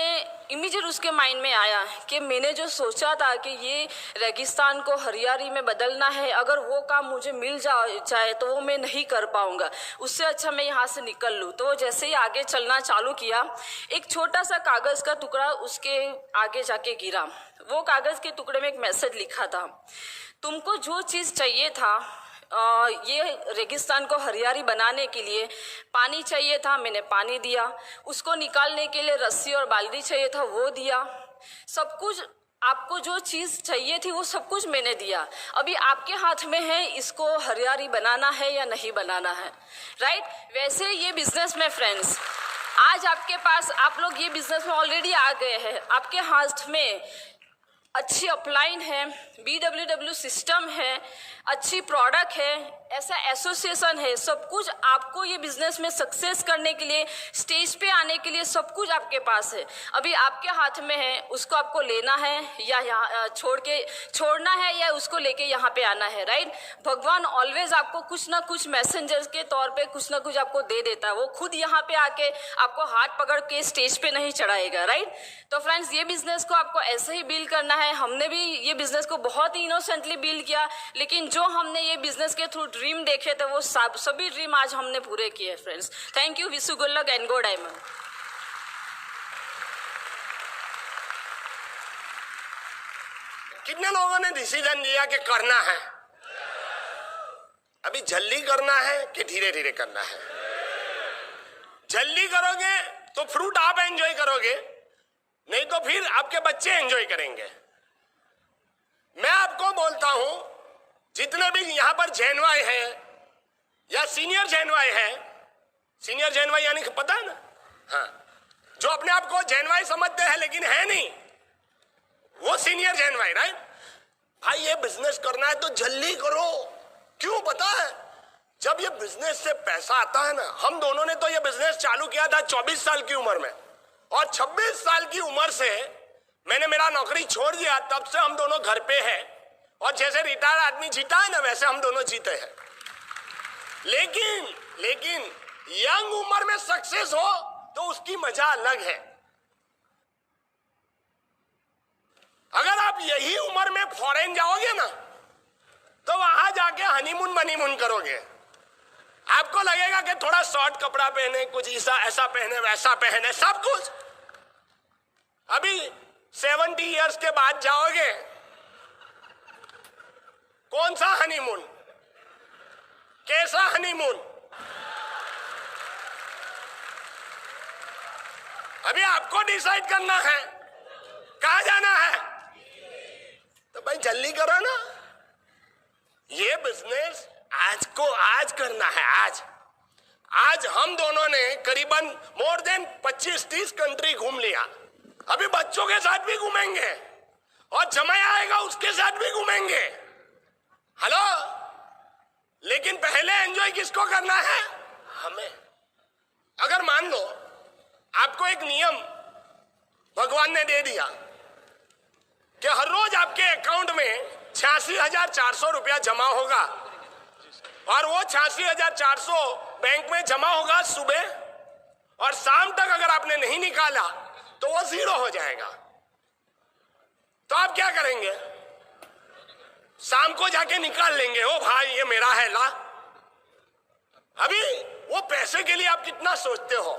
इमीडिएट उसके माइंड में आया कि मैंने जो सोचा था कि ये रेगिस्तान को हरियाली में बदलना है, अगर वो काम मुझे मिल जाए तो वो मैं नहीं कर पाऊंगा, उससे अच्छा मैं यहाँ से निकल लूँ। तो जैसे ही आगे चलना चालू किया, एक छोटा सा कागज़ का टुकड़ा उसके आगे जाके गिरा। वो कागज़ के टुकड़े में एक मैसेज लिखा था, तुमको जो चीज़ चाहिए था, ये रेगिस्तान को हरियाली बनाने के लिए पानी चाहिए था, मैंने पानी दिया। उसको निकालने के लिए रस्सी और बाल्टी चाहिए था, वो दिया। सब कुछ आपको जो चीज़ चाहिए थी वो सब कुछ मैंने दिया। अभी आपके हाथ में है इसको हरियाली बनाना है या नहीं बनाना है, राइट? वैसे ये बिजनेस में फ्रेंड्स, आज आपके पास, आप लोग ये बिजनेस में ऑलरेडी आ गए हैं, आपके हाथ में अच्छी अपलाइन है, BWW सिस्टम है, अच्छी प्रोडक्ट है, ऐसा एसोसिएशन है, सब कुछ आपको ये बिजनेस में सक्सेस करने के लिए, स्टेज पे आने के लिए सब कुछ आपके पास है। अभी आपके हाथ में है, उसको आपको लेना है या यहाँ छोड़ना है या उसको लेके यहाँ पे आना है, राइट। भगवान ऑलवेज आपको कुछ ना कुछ मैसेंजर्स के तौर पे कुछ ना कुछ आपको दे देता है। वो खुद यहाँ पे आके आपको हाथ पकड़ के स्टेज पे नहीं चढ़ाएगा, राइट। तो फ्रेंड्स, ये बिजनेस को आपको ऐसे ही बिल्ड करना है। हमने भी ये बिजनेस को बहुत ही इनोसेंटली बिल्ड किया, लेकिन जो हमने ये बिजनेस के थ्रू ड्रीम देखे थे वो सभी ड्रीम आज हमने पूरे किए friends. Thank you, wish you good luck and go diamond. कितने लोगों ने डिसीजन लिया कि करना है? अभी जल्दी करना है कि धीरे धीरे करना है? जल्दी करोगे तो फ्रूट आप एंजॉय करोगे, नहीं तो फिर आपके बच्चे एंजॉय करेंगे। मैं आपको बोलता हूं, जितने भी यहां पर जैनवाई है या सीनियर जैनवाई है, सीनियर जैनवाई यानी कि पता है ना, हाँ, जो अपने आप को जैनवाई समझते हैं लेकिन है नहीं, वो सीनियर जैनवाई, राइट। भाई ये बिजनेस करना है तो जल्दी करो। क्यों पता है? जब ये बिजनेस से पैसा आता है ना, हम दोनों ने तो ये बिजनेस चालू किया था 24 साल की उम्र में, और 26 साल की उम्र से मैंने मेरा नौकरी छोड़ दिया, तब से हम दोनों घर पे हैं। और जैसे रिटायर आदमी जीता है ना, वैसे हम दोनों जीते हैं। लेकिन यंग उम्र में सक्सेस हो तो उसकी मजा अलग है। अगर आप यही उम्र में फॉरेन जाओगे ना, तो वहां जाके हनीमून मनीमून करोगे। आपको लगेगा कि थोड़ा शॉर्ट कपड़ा पहने, कुछ ऐसा पहने, वैसा पहने, सब कुछ। अभी 70 इयर्स के बाद जाओगे, कौन सा हनीमून, कैसा हनीमून? अभी आपको डिसाइड करना है कहां जाना है। तो भाई जल्दी करो ना। ये बिजनेस आज करना है। आज हम दोनों ने करीबन मोर देन 25-30 कंट्री घूम लिया। अभी बच्चों के साथ भी घूमेंगे और जमाई आएगा उसके साथ भी घूमेंगे। हेलो, लेकिन पहले एंजॉय किसको करना है? हमें। अगर मान लो आपको एक नियम भगवान ने दे दिया कि हर रोज आपके अकाउंट में 86,400 रुपया जमा होगा, और वो 86,400 बैंक में जमा होगा सुबह, और शाम तक अगर आपने नहीं निकाला तो वो 0 हो जाएगा। तो आप क्या करेंगे? शाम को जाके निकाल लेंगे, ओ भाई ये मेरा है, ला। अभी वो पैसे के लिए आप कितना सोचते हो।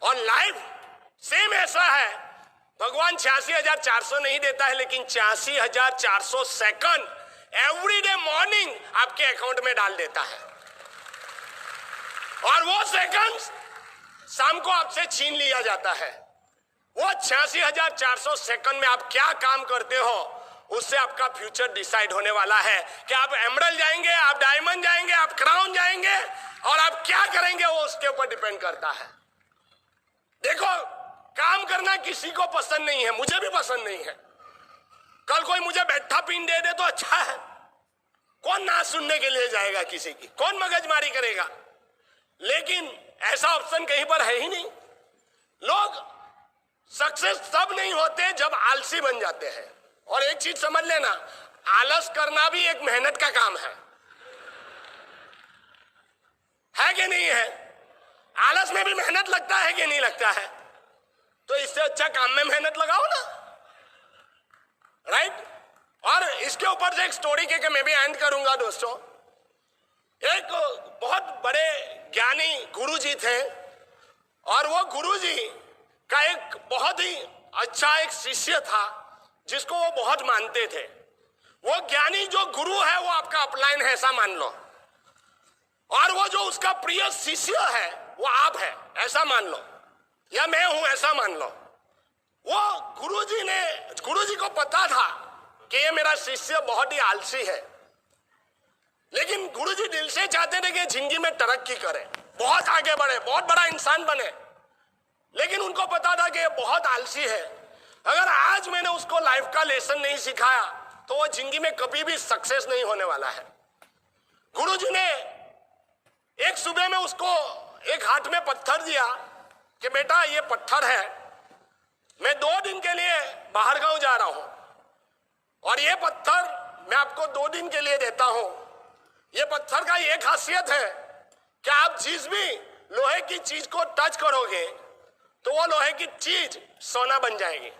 और लाइफ सेम ऐसा है, भगवान 86,400 नहीं देता है, लेकिन 86,400 सेकंड एवरी डे मॉर्निंग आपके अकाउंट में डाल देता है। और वो सेकंड शाम को आपसे छीन लिया जाता है। वो 86,400 सेकंड में आप क्या काम करते हो, उससे आपका फ्यूचर डिसाइड होने वाला है कि आप एमरल्ड जाएंगे, आप डायमंड जाएंगे, आप क्राउन जाएंगे, और आप क्या करेंगे वो उसके ऊपर डिपेंड करता है। देखो, काम करना किसी को पसंद नहीं है, मुझे भी पसंद नहीं है। कल कोई मुझे बैठा पिन दे दे तो अच्छा है, कौन ना सुनने के लिए जाएगा किसी की, कौन मगजमारी करेगा। लेकिन ऐसा ऑप्शन कहीं पर है ही नहीं। लोग सक्सेस तब नहीं होते जब आलसी बन जाते हैं। और एक चीज समझ लेना, आलस करना भी एक मेहनत का काम है कि नहीं है? आलस में भी मेहनत लगता है कि नहीं लगता है? तो इससे अच्छा काम में मेहनत लगाओ ना, राइट। और इसके ऊपर से एक स्टोरी के मैं भी एंड करूंगा दोस्तों। एक बहुत बड़े ज्ञानी गुरुजी थे, और वो गुरुजी का एक बहुत ही अच्छा एक शिष्य था जिसको वो बहुत मानते थे। वो ज्ञानी जो गुरु है वो आपका अपलाइन है, ऐसा मान लो, और वो जो उसका प्रिय शिष्य है वो आप है, ऐसा मान लो, या मैं हूं, ऐसा मान लो। वो गुरुजी को पता था कि ये मेरा शिष्य बहुत ही आलसी है, लेकिन गुरुजी दिल से चाहते थे कि जिंदगी में तरक्की करे, बहुत आगे बढ़े, बहुत बड़ा इंसान बने। लेकिन उनको पता था कि ये बहुत आलसी है। अगर आज मैंने उसको लाइफ का लेसन नहीं सिखाया तो वो जिंदगी में कभी भी सक्सेस नहीं होने वाला है। गुरुजी ने एक सुबह में उसको एक हाथ में पत्थर दिया कि बेटा ये पत्थर है, मैं 2 दिन के लिए बाहर गांव जा रहा हूं और ये पत्थर मैं आपको 2 दिन के लिए देता हूं। ये पत्थर का एक खासियत है कि आप जिस भी लोहे की चीज को टच करोगे तो वो लोहे की चीज सोना बन जाएगी।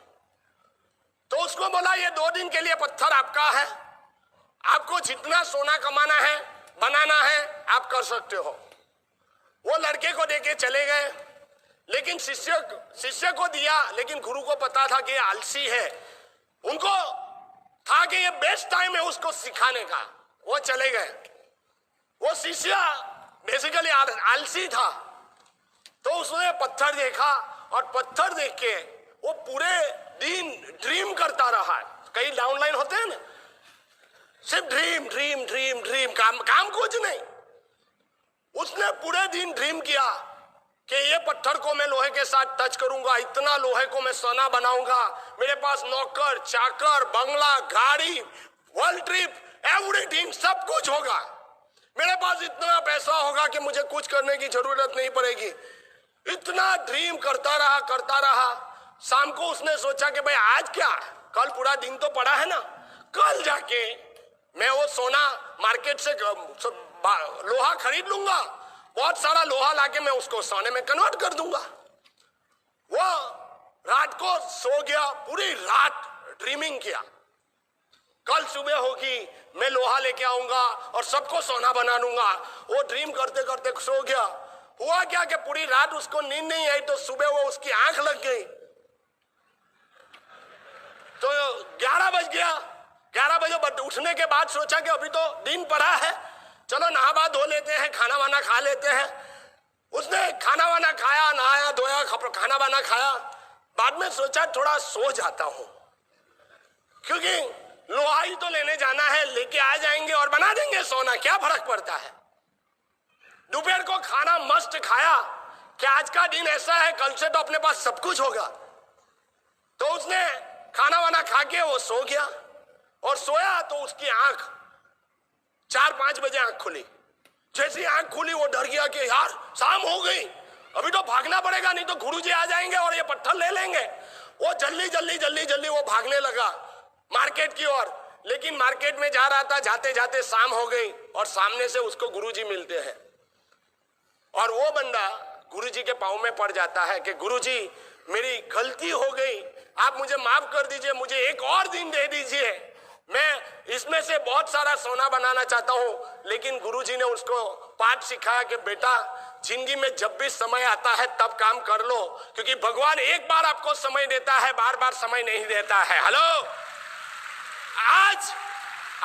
तो उसको बोला ये 2 दिन के लिए पत्थर आपका है, आपको जितना सोना कमाना है बनाना है आप कर सकते हो। वो लड़के को देके चले गए, लेकिन शिष्य को दिया, लेकिन गुरु को पता था कि ये आलसी है, उनको था कि ये बेस्ट टाइम है उसको सिखाने का। वो चले गए। वो शिष्य बेसिकली आलसी था, तो उसने पत्थर देखा और पत्थर देख के वो पूरे दिन ड्रीम करता रहा। कई डाउनलाइन होते हैं ना, सिर्फ ड्रीम ड्रीम ड्रीम ड्रीम, काम कुछ नहीं। उसने पूरे दिन ड्रीम किया कि ये पत्थर को मैं लोहे के साथ टच करूंगा, इतना लोहे को मैं सोना बनाऊंगा, मेरे पास नौकर चाकर बंगला गाड़ी वर्ल्ड ट्रिप एवरीथिंग सब कुछ होगा, मेरे पास इतना पैसा होगा कि मुझे कुछ करने की जरूरत नहीं पड़ेगी। इतना ड्रीम करता रहा। शाम को उसने सोचा कि भाई आज क्या, कल पूरा दिन तो पड़ा है ना, कल जाके मैं वो सोना मार्केट से लोहा खरीद लूंगा, बहुत सारा लोहा लाके मैं उसको सोने में कन्वर्ट कर दूंगा। वो रात को सो गया, पूरी रात ड्रीमिंग किया, कल सुबह होगी मैं लोहा लेके आऊंगा और सबको सोना बना दूंगा। वो ड्रीम करते करते सो गया। हुआ क्या कि पूरी रात उसको नींद नहीं आई, तो सुबह वो उसकी आंख लग गई। तो 11 बज गया। 11 बजे उठने के बाद सोचा कि अभी तो दिन पड़ा है, चलो नहा धो लेते हैं, खाना वाना खा लेते हैं। उसने खाना वाना खाया, नहाया धोया, खाना वाना खाया। बाद में सोचा थोड़ा सो जाता हूं, क्योंकि लोहा ही तो लेने जाना है, लेके आ जाएंगे और बना देंगे सोना, क्या फर्क पड़ता है। दोपहर को खाना मस्त खाया कि आज का दिन ऐसा है, कल से तो अपने पास सब कुछ होगा। तो उसने खाना वाना खा के वो सो गया और सोया तो उसकी आंख 4-5 बजे आंख खुली। जैसी आंख खुली वो डर गया कि यार शाम हो गई, अभी तो भागना पड़ेगा, नहीं तो गुरुजी आ जाएंगे और ये पत्थर ले लेंगे। वो जल्दी वो भागने लगा मार्केट की ओर। लेकिन मार्केट में जा रहा था, जाते जाते शाम हो गई और सामने से उसको गुरुजी मिलते हैं और वो बंदा गुरुजी के पांव में पड़ जाता है कि गुरुजी मेरी गलती हो गई, आप मुझे माफ कर दीजिए, मुझे एक और दिन दे दीजिए, मैं इसमें से बहुत सारा सोना बनाना चाहता हूं। लेकिन गुरुजी ने उसको पाठ सिखाया कि बेटा जिंदगी में जब भी समय आता है तब काम कर लो, क्योंकि भगवान एक बार आपको समय देता है, बार बार समय नहीं देता है। हेलो, आज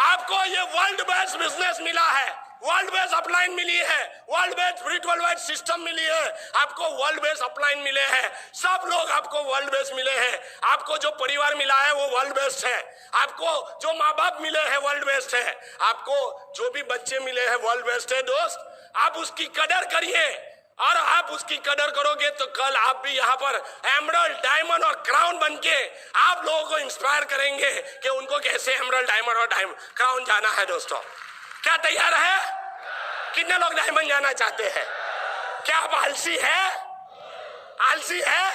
आपको ये वर्ल्ड बेस्ट बिजनेस मिला है, वर्ल्ड बेस्ट अपलाइन मिली है, world best spiritual wide system मिली है, आपको वर्ल्ड बेस्ट अपलाइन मिले हैं, सब लोग आपको वर्ल्ड बेस्ट मिले हैं। आपको जो परिवार मिला है वो वर्ल्ड बेस्ट है, आपको जो माँ बाप मिले हैं वर्ल्ड बेस्ट है, आपको जो भी बच्चे मिले हैं वर्ल्ड बेस्ट है। दोस्त, आप उसकी कदर करिए और आप उसकी कदर करोगे तो कल आप भी यहाँ पर एमरल्ड, डायमंड और क्राउन बनके आप लोगों को इंस्पायर करेंगे कि उनको कैसे एमरल्ड, डायमंड और क्राउन जाना है। दोस्तों, क्या तैयार है? कितने लोग डायमंड जाना चाहते हैं? क्या आप आलसी है? आलसी है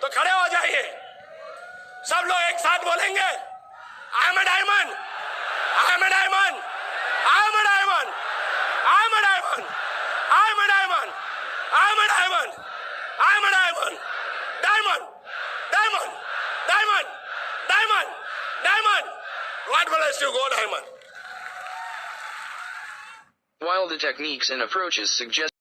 तो खड़े हो जाइए, सब लोग एक साथ बोलेंगे, I am a diamond, I am a diamond, I am a diamond, I am a diamond, I am a diamond, I am a diamond, I am a diamond, diamond, diamond, diamond, diamond, diamond. God bless you, go diamond. While the techniques and approaches suggest